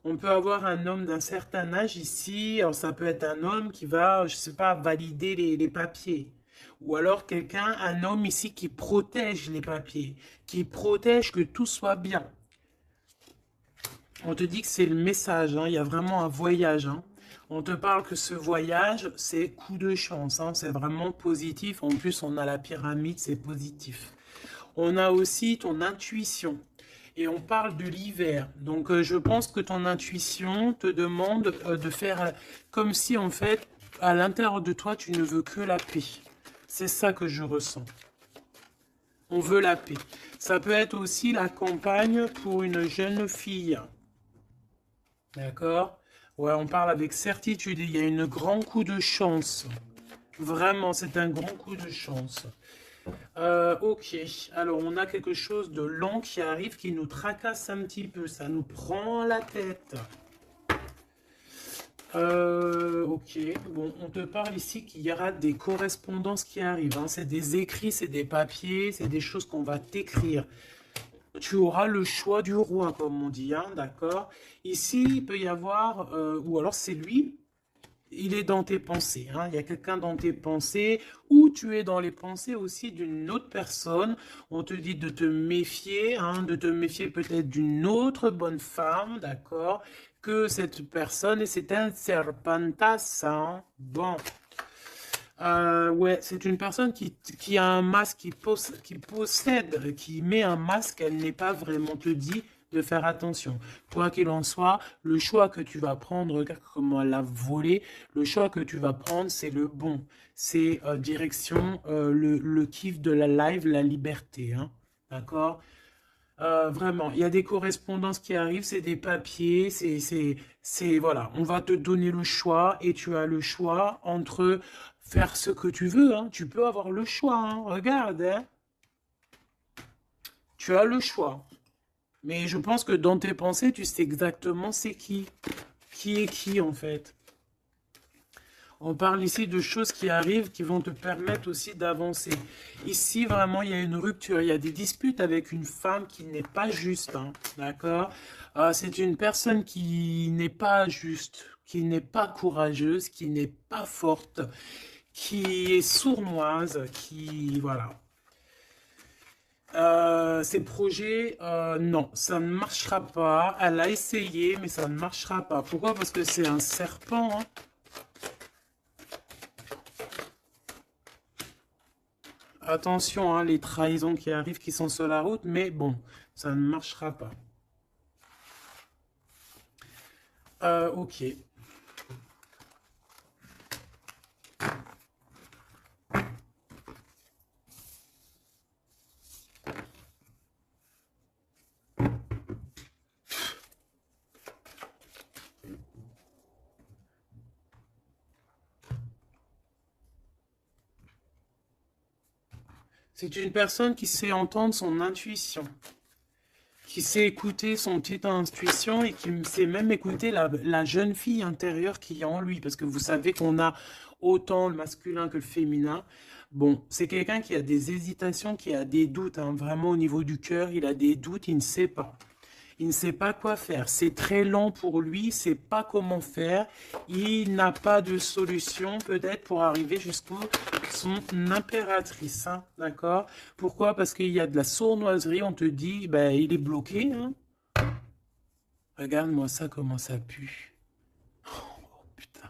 On peut avoir un homme d'un certain âge ici, alors ça peut être un homme qui va, je sais pas, valider les papiers. Ou alors quelqu'un, un homme ici qui protège les papiers, qui protège que tout soit bien. On te dit que c'est le message, hein, il y a vraiment un voyage. Hein. On te parle que ce voyage, c'est coup de chance, hein, c'est vraiment positif. En plus, on a la pyramide, c'est positif. On a aussi ton intuition. Et on parle de l'hiver. Donc, je pense que ton intuition te demande de faire comme si, en fait, à l'intérieur de toi, tu ne veux que la paix. C'est ça que je ressens. On veut la paix. Ça peut être aussi la campagne pour une jeune fille. D'accord? Ouais, on parle avec certitude. Il y a un grand coup de chance. Vraiment, c'est un grand coup de chance. Ok, alors on a quelque chose de lent qui arrive, qui nous tracasse un petit peu, ça nous prend la tête. Ok, bon, on te parle ici qu'il y aura des correspondances qui arrivent, hein. C'est des écrits, c'est des papiers, c'est des choses qu'on va t'écrire. Tu auras le choix du roi, comme on dit, hein, d'accord? Ici, il peut y avoir, ou alors c'est lui, il est dans tes pensées, hein. Il y a quelqu'un dans tes pensées, ou tu es dans les pensées aussi d'une autre personne. On te dit de te méfier, hein, de te méfier peut-être d'une autre bonne femme, d'accord, que cette personne, et c'est un serpentas, hein. Bon. Ouais, c'est une personne qui a un masque, qui possède, qui met un masque, elle n'est pas vraiment te dit de faire attention. Quoi qu'il en soit, le choix que tu vas prendre, regarde comment elle a volé, le choix que tu vas prendre, c'est le bon. C'est direction le kiff de la live, la liberté. Hein. D'accord? Vraiment, il y a des correspondances qui arrivent, c'est des papiers, voilà, on va te donner le choix et tu as le choix entre faire ce que tu veux, hein. Tu peux avoir le choix, hein. Regarde, hein. Tu as le choix. Mais je pense que dans tes pensées, tu sais exactement c'est qui est qui en fait. On parle ici de choses qui arrivent, qui vont te permettre aussi d'avancer. Ici, vraiment, il y a une rupture. Il y a des disputes avec une femme qui n'est pas juste. Hein, d'accord? C'est une personne qui n'est pas juste, qui n'est pas courageuse, qui n'est pas forte, qui est sournoise, qui... Voilà. Ces projets, non, ça ne marchera pas. Elle a essayé, mais ça ne marchera pas. Pourquoi? Parce que c'est un serpent, hein. Attention, hein, les trahisons qui arrivent, qui sont sur la route, mais bon, ça ne marchera pas. Ok. C'est une personne qui sait entendre son intuition, qui sait écouter son petite intuition et qui sait même écouter la jeune fille intérieure qui est en lui. Parce que vous savez qu'on a autant le masculin que le féminin. Bon, c'est quelqu'un qui a des hésitations, qui a des doutes, hein, vraiment au niveau du cœur, il a des doutes, il ne sait pas. Il ne sait pas quoi faire. C'est très lent pour lui, il ne sait pas comment faire. Il n'a pas de solution peut-être pour arriver jusqu'au son impératrice. Hein, d'accord? Pourquoi? Parce qu'il y a de la sournoiserie. On te dit, ben, il est bloqué. Hein. Regarde-moi ça, comment ça pue. Oh putain.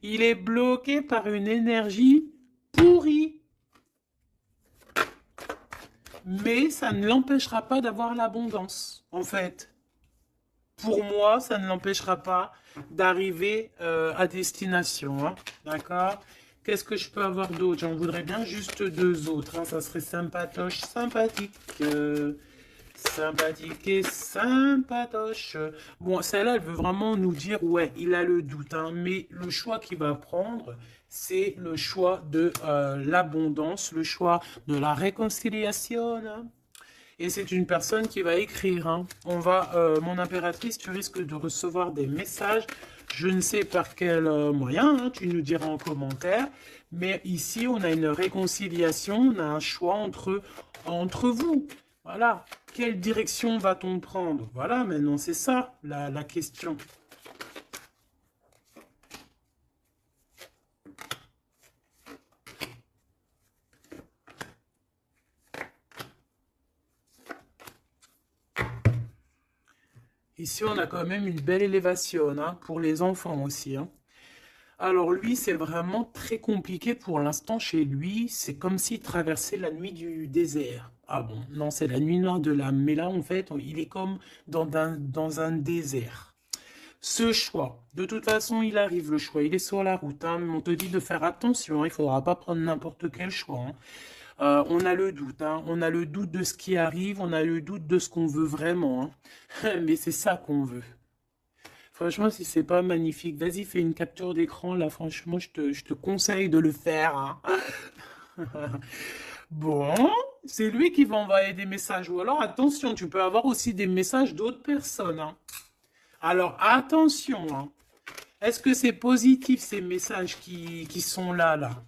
Il est bloqué par une énergie pourrie. Mais ça ne l'empêchera pas d'avoir l'abondance, en fait. Pour moi, ça ne l'empêchera pas d'arriver à destination. Hein. D'accord? Qu'est-ce que je peux avoir d'autre? J'en voudrais bien juste deux autres. Hein. Ça serait sympatoche, sympathique. Sympathique et sympatoche. Bon, celle-là, elle veut vraiment nous dire, ouais, il a le doute. Hein, mais le choix qu'il va prendre, c'est le choix de l'abondance, le choix de la réconciliation. Hein. Et c'est une personne qui va écrire. Hein. Mon impératrice, tu risques de recevoir des messages. Je ne sais par quel moyen, hein, tu nous diras en commentaire. Mais ici, on a une réconciliation, on a un choix entre vous. Voilà. Quelle direction va-t-on prendre? Voilà, maintenant, c'est ça la question. Ici, on a quand même une belle élévation, hein, pour les enfants aussi. Hein. Alors lui, c'est vraiment très compliqué pour l'instant chez lui. C'est comme s'il traversait la nuit du désert. Ah bon, non, c'est la nuit noire de l'âme. Mais là, en fait, il est comme dans un désert. Ce choix, de toute façon, il arrive le choix. Il est sur la route. Hein, mais on te dit de faire attention. Hein, il ne faudra pas prendre n'importe quel choix. Hein. On a le doute, hein, on a le doute de ce qui arrive, on a le doute de ce qu'on veut vraiment. Hein. Mais c'est ça qu'on veut. Franchement, si c'est pas magnifique, vas-y, fais une capture d'écran, là, franchement, je te conseille de le faire. Hein. Bon, c'est lui qui va envoyer des messages. Ou alors, attention, tu peux avoir aussi des messages d'autres personnes. Hein. Alors, attention. Hein. Est-ce que c'est positif, ces messages qui sont là?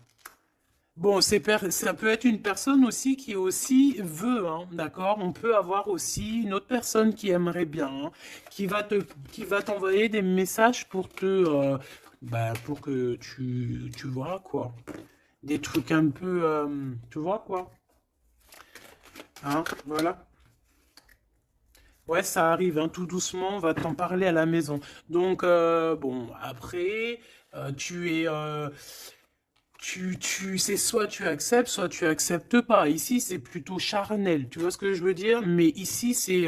Bon, ça peut être une personne aussi qui aussi veut, hein, d'accord? On peut avoir aussi une autre personne qui aimerait bien, hein, qui va t'envoyer des messages pour pour que tu vois quoi, des trucs un peu, tu vois quoi, hein, voilà. Ouais, ça arrive, hein, tout doucement, on va t'en parler à la maison. Donc, bon, après, tu es, c'est soit tu acceptes, soit tu acceptes pas. Ici, c'est plutôt charnel. Tu vois ce que je veux dire? Mais ici, c'est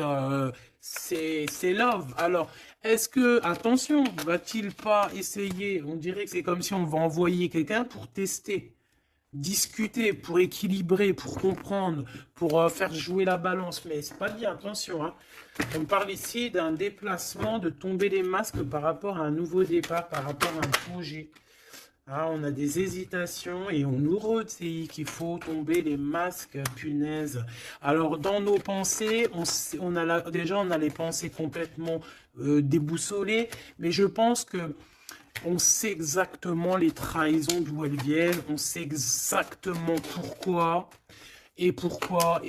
love. Alors, est-ce que, attention, va-t-il pas essayer? On dirait que c'est comme si on va envoyer quelqu'un pour tester, discuter, pour équilibrer, pour comprendre, pour faire jouer la balance. Mais c'est pas bien, attention, hein. On parle ici d'un déplacement, de tomber les masques par rapport à un nouveau départ, par rapport à un projet. Ah, on a des hésitations et on nous redit qu'il faut tomber les masques, punaise. Alors, dans nos pensées, déjà, on a les pensées complètement déboussolées, mais je pense que on sait exactement les trahisons d'où elles viennent, on sait exactement pourquoi. Et pourquoi.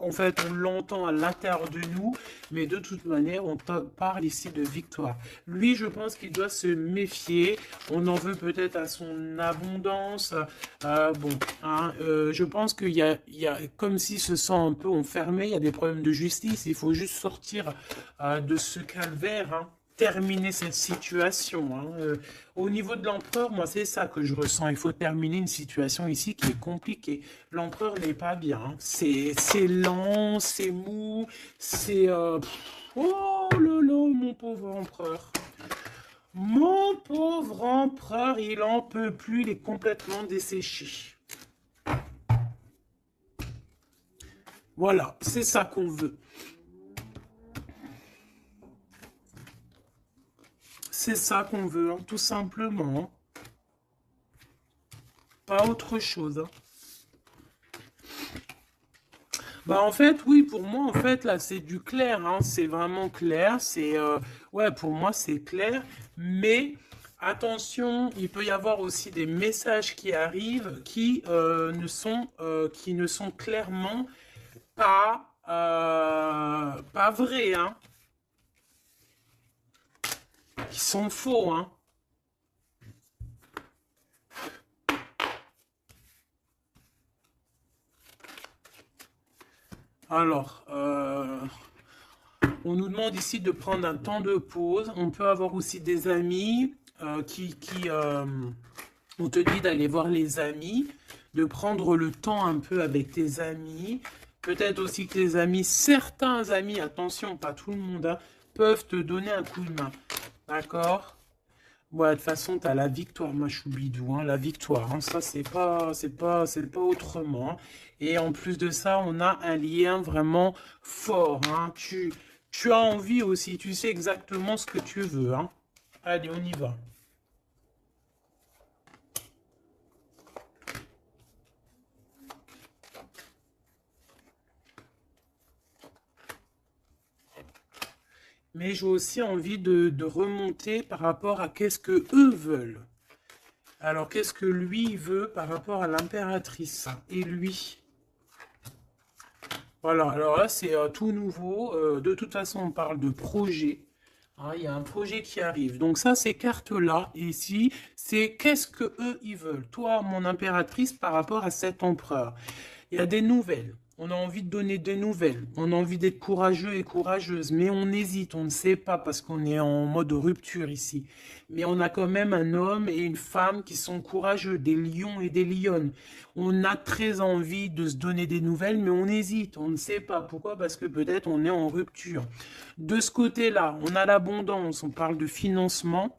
En fait, on l'entend à l'intérieur de nous, mais de toute manière, on parle ici de victoire. Lui, je pense qu'il doit se méfier. On en veut peut-être à son abondance. Bon, hein, je pense il y a comme s'il se sent un peu enfermé. Il y a des problèmes de justice. Il faut juste sortir de ce calvaire. Hein. Terminer cette situation. Hein. Au niveau de l'empereur, moi, c'est ça que je ressens. Il faut terminer une situation ici qui est compliquée. L'empereur n'est pas bien. Hein. C'est lent, c'est mou, c'est... Oh là, mon pauvre empereur. Mon pauvre empereur, il en peut plus, il est complètement desséché. Voilà, c'est ça qu'on veut. C'est ça qu'on veut, hein, tout simplement. Pas autre chose. Hein. Bah en fait, oui, pour moi, en fait, là, c'est du clair. Hein, c'est vraiment clair. Ouais, pour moi, c'est clair. Mais attention, il peut y avoir aussi des messages qui arrivent qui ne sont clairement pas Pas vrai, hein. Ils sont faux, hein. Alors, on nous demande ici de prendre un temps de pause. On peut avoir aussi des amis on te dit d'aller voir les amis, de prendre le temps un peu avec tes amis. Peut-être aussi que tes amis, certains amis, attention, pas tout le monde, hein, peuvent te donner un coup de main. D'accord? Ouais, de toute façon, tu as la victoire, ma choubidou, hein, la victoire. Hein, ça, c'est pas autrement. Hein. Et en plus de ça, on a un lien vraiment fort. Hein. Tu as envie aussi, tu sais exactement ce que tu veux. Hein. Allez, on y va. Mais j'ai aussi envie de remonter par rapport à qu'est-ce que eux veulent. Alors, qu'est-ce que lui veut par rapport à l'impératrice et lui? Voilà, alors là, c'est tout nouveau. De toute façon, on parle de projet. Hein, il y a un projet qui arrive. Donc ça, ces cartes-là, ici, c'est qu'est-ce que eux, ils veulent. Toi, mon impératrice, par rapport à cet empereur. Il y a des nouvelles. On a envie de donner des nouvelles. On a envie d'être courageux et courageuse. Mais on hésite, on ne sait pas parce qu'on est en mode rupture ici. Mais on a quand même un homme et une femme qui sont courageux, des lions et des lionnes. On a très envie de se donner des nouvelles, mais on hésite. On ne sait pas. Pourquoi? Parce que peut-être on est en rupture. De ce côté-là, on a l'abondance. On parle de financement.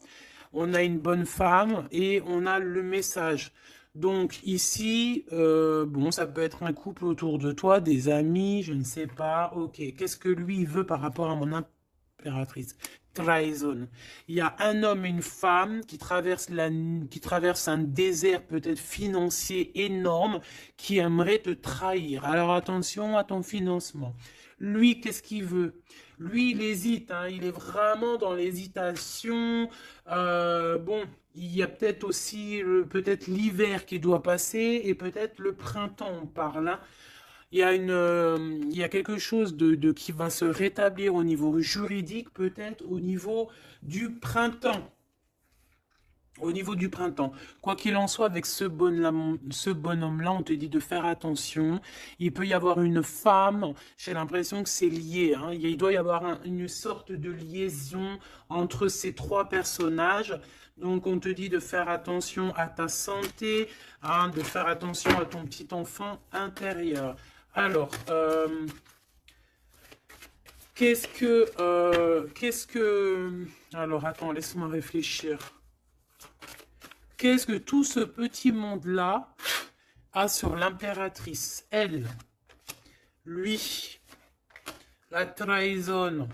On a une bonne femme et on a le message. Donc ici, bon, ça peut être un couple autour de toi, des amis, je ne sais pas. Ok, qu'est-ce que lui veut par rapport à mon impératrice? Trahison. Il y a un homme et une femme qui traversent un désert peut-être financier énorme, qui aimerait te trahir. Alors attention à ton financement. Lui, qu'est-ce qu'il veut? Lui, il hésite, hein, il est vraiment dans l'hésitation. Bon, il y a peut-être aussi peut-être l'hiver qui doit passer et peut-être le printemps, on parle. Hein. Il y a quelque chose qui va se rétablir au niveau juridique, peut-être au niveau du printemps. Au niveau du printemps, quoi qu'il en soit, avec ce bonhomme-là, on te dit de faire attention. Il peut y avoir une femme, j'ai l'impression que c'est lié. Hein. Il doit y avoir une sorte de liaison entre ces trois personnages. Donc, on te dit de faire attention à ta santé, hein, de faire attention à ton petit enfant intérieur. Alors, Alors, attends, laisse-moi réfléchir. Qu'est-ce que tout ce petit monde-là a sur l'impératrice? Elle, lui, la trahison,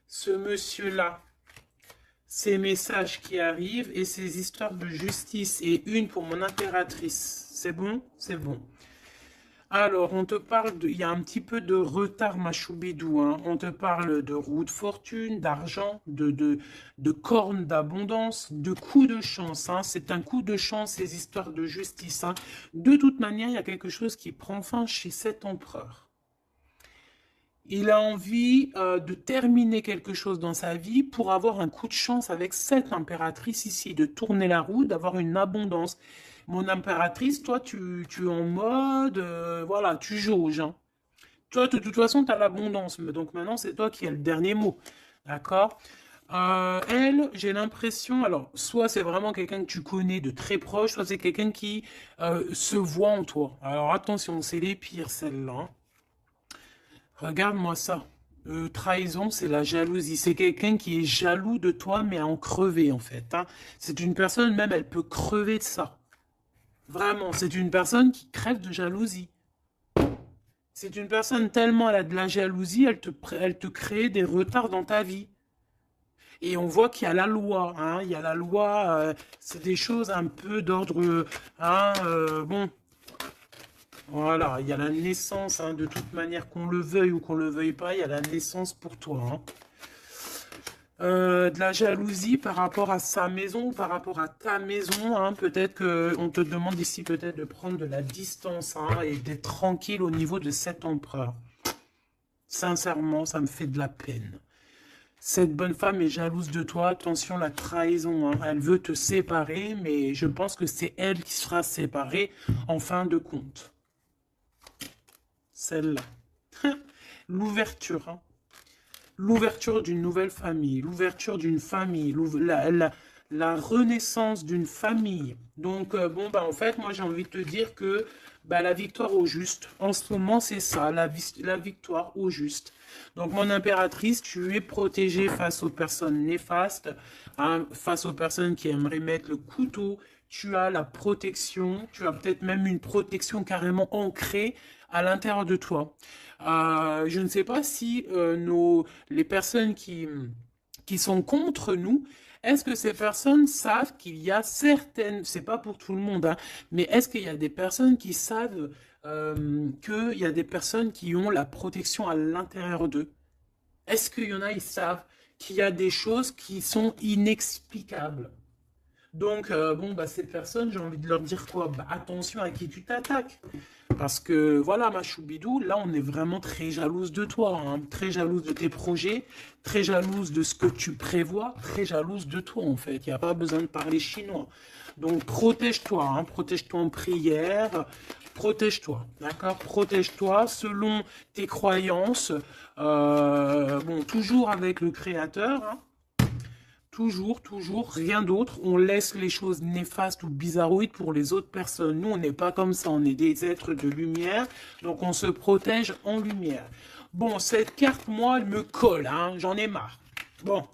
ce monsieur-là, ces messages qui arrivent et ces histoires de justice. Et une pour mon impératrice. C'est bon? C'est bon. Alors, on te parle il y a un petit peu de retard, ma choubidou, hein. On te parle de roue de fortune, d'argent, de cornes d'abondance, de coups de chance, hein. C'est un coup de chance, ces histoires de justice, hein. De toute manière, il y a quelque chose qui prend fin chez cet empereur. Il a envie de terminer quelque chose dans sa vie pour avoir un coup de chance avec cette impératrice ici, de tourner la roue, d'avoir une abondance. Mon impératrice, toi, tu es en mode, voilà, tu jauges. Hein. Toi, de toute façon, tu as l'abondance. Donc maintenant, c'est toi qui as le dernier mot. D'accord? Elle, j'ai l'impression, alors, soit c'est vraiment quelqu'un que tu connais de très proche, soit c'est quelqu'un qui se voit en toi. Alors attention, c'est les pires, celles-là. Hein. Regarde-moi ça. Trahison, c'est la jalousie. C'est quelqu'un qui est jaloux de toi, mais à en crever, en fait. Hein. C'est une personne, même, elle peut crever de ça. Vraiment, c'est une personne qui crève de jalousie. C'est une personne tellement elle a de la jalousie, elle te crée des retards dans ta vie. Et on voit qu'il y a la loi. Hein, il y a la loi, c'est des choses un peu d'ordre... Hein, bon, voilà, il y a la naissance, hein, de toute manière, qu'on le veuille ou qu'on le veuille pas, il y a la naissance pour toi. Hein. De la jalousie par rapport à sa maison, par rapport à ta maison. Hein. Peut-être qu'on te demande ici peut-être de prendre de la distance hein, et d'être tranquille au niveau de cet empereur. Sincèrement, ça me fait de la peine. Cette bonne femme est jalouse de toi. Attention, la trahison, hein. Elle veut te séparer, mais je pense que c'est elle qui sera séparée en fin de compte. Celle-là. L'ouverture, hein. L'ouverture d'une nouvelle famille, l'ouverture d'une famille, la renaissance d'une famille. Donc, bon, bah, en fait, moi, j'ai envie de te dire que bah, la victoire au juste, en ce moment, c'est ça, la victoire au juste. Donc, mon impératrice, tu es protégée face aux personnes néfastes, hein, face aux personnes qui aimeraient mettre le couteau. Tu as la protection, tu as peut-être même une protection carrément ancrée à l'intérieur de toi. Je ne sais pas si les personnes qui sont contre nous, est-ce que ces personnes savent qu'il y a certaines, c'est pas pour tout le monde, hein, mais est-ce qu'il y a des personnes qui savent qu'il y a des personnes qui ont la protection à l'intérieur d'eux? Est-ce qu'il y en a, ils savent qu'il y a des choses qui sont inexplicables? Donc, bon, bah, ces personnes, j'ai envie de leur dire quoi? Bah, attention à qui tu t'attaques. Parce que, voilà, ma choubidou, là, on est vraiment très jalouse de toi, hein, très jalouse de tes projets, très jalouse de ce que tu prévois, très jalouse de toi, en fait. Il n'y a pas besoin de parler chinois. Donc, protège-toi, hein, protège-toi en prière, protège-toi, d'accord? Protège-toi selon tes croyances, bon, toujours avec le Créateur, hein. Toujours, toujours, rien d'autre. On laisse les choses néfastes ou bizarroïdes pour les autres personnes. Nous, on n'est pas comme ça. On est des êtres de lumière. Donc, on se protège en lumière. Bon, cette carte, moi, elle me colle. Hein, j'en ai marre. Bon.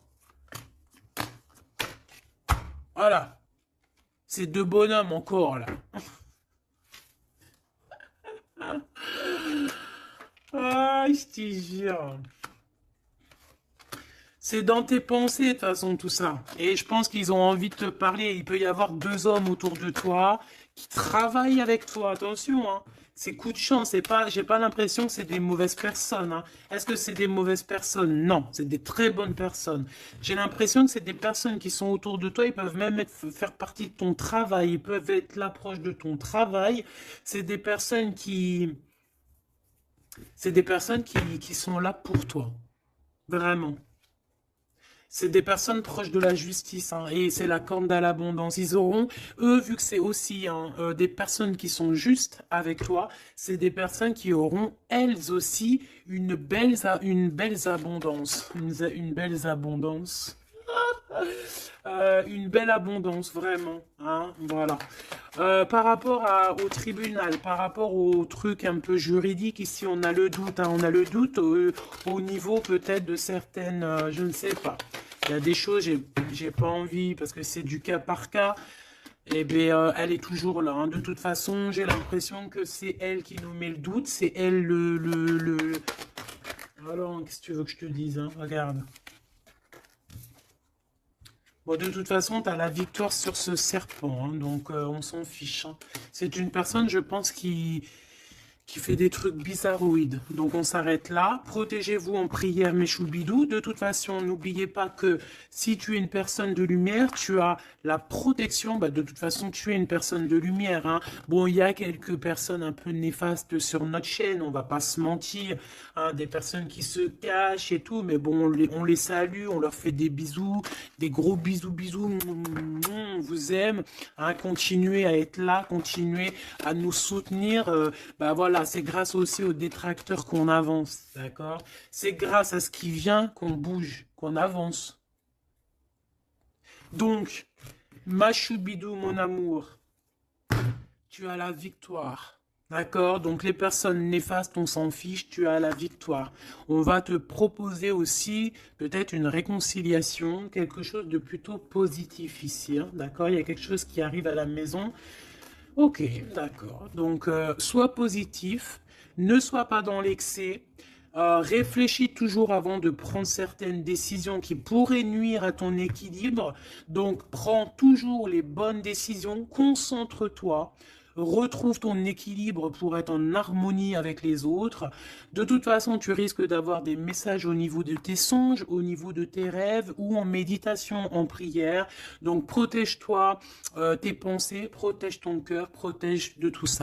Voilà. C'est deux bonhommes encore, là. Ah, je te jure. C'est dans tes pensées, de toute façon, tout ça. Et je pense qu'ils ont envie de te parler. Il peut y avoir deux hommes autour de toi qui travaillent avec toi. Attention, hein. C'est coup de chance. C'est pas, j'ai pas l'impression que c'est des mauvaises personnes, hein. Est-ce que c'est des mauvaises personnes? Non, c'est des très bonnes personnes. J'ai l'impression que c'est des personnes qui sont autour de toi. Ils peuvent même faire partie de ton travail. Ils peuvent être là proche de ton travail. C'est des personnes qui, c'est des personnes qui sont là pour toi. Vraiment. C'est des personnes proches de la justice, hein, et c'est la corne à l'abondance. Ils auront, eux, vu que c'est aussi hein, des personnes qui sont justes avec toi, c'est des personnes qui auront, elles aussi, une belle abondance. Une belle abondance. Une belle abondance, vraiment. Hein, voilà. Par rapport au tribunal, par rapport au truc un peu juridique, ici on a le doute, hein, on a le doute au niveau peut-être de certaines, je ne sais pas. Il y a des choses, j'ai pas envie parce que c'est du cas par cas. Eh bien, elle est toujours là, hein. De toute façon, j'ai l'impression que c'est elle qui nous met le doute, c'est elle le... Alors, qu'est-ce que tu veux que je te dise, hein? Regarde. Bon, de toute façon, tu as la victoire sur ce serpent, hein, donc on s'en fiche, hein. C'est une personne, je pense, qui fait des trucs bizarroïdes. Donc on s'arrête là. Protégez-vous en prière, mes choubidous. De toute façon, n'oubliez pas que si tu es une personne de lumière, tu as la protection. Bah, de toute façon, tu es une personne de lumière, hein. Bon, il y a quelques personnes un peu néfastes sur notre chaîne, on va pas se mentir, hein, des personnes qui se cachent et tout, mais bon, on les salue, on leur fait des bisous, des gros bisous, bisous, on vous aime, hein, continuez à être là, continuez à nous soutenir, bah voilà, c'est grâce aussi aux détracteurs qu'on avance, d'accord? C'est grâce à ce qui vient qu'on bouge, qu'on avance. Donc, ma choubidou, mon amour, tu as la victoire. D'accord? Donc les personnes néfastes, on s'en fiche, tu as la victoire. On va te proposer aussi peut-être une réconciliation, quelque chose de plutôt positif ici. Hein, d'accord? Il y a quelque chose qui arrive à la maison. Ok, d'accord. Donc, sois positif, ne sois pas dans l'excès, réfléchis toujours avant de prendre certaines décisions qui pourraient nuire à ton équilibre. Donc, prends toujours les bonnes décisions, concentre-toi. Retrouve ton équilibre pour être en harmonie avec les autres. De toute façon, tu risques d'avoir des messages au niveau de tes songes, au niveau de tes rêves ou en méditation, en prière. Donc, protège-toi, tes pensées, protège ton cœur, protège de tout ça.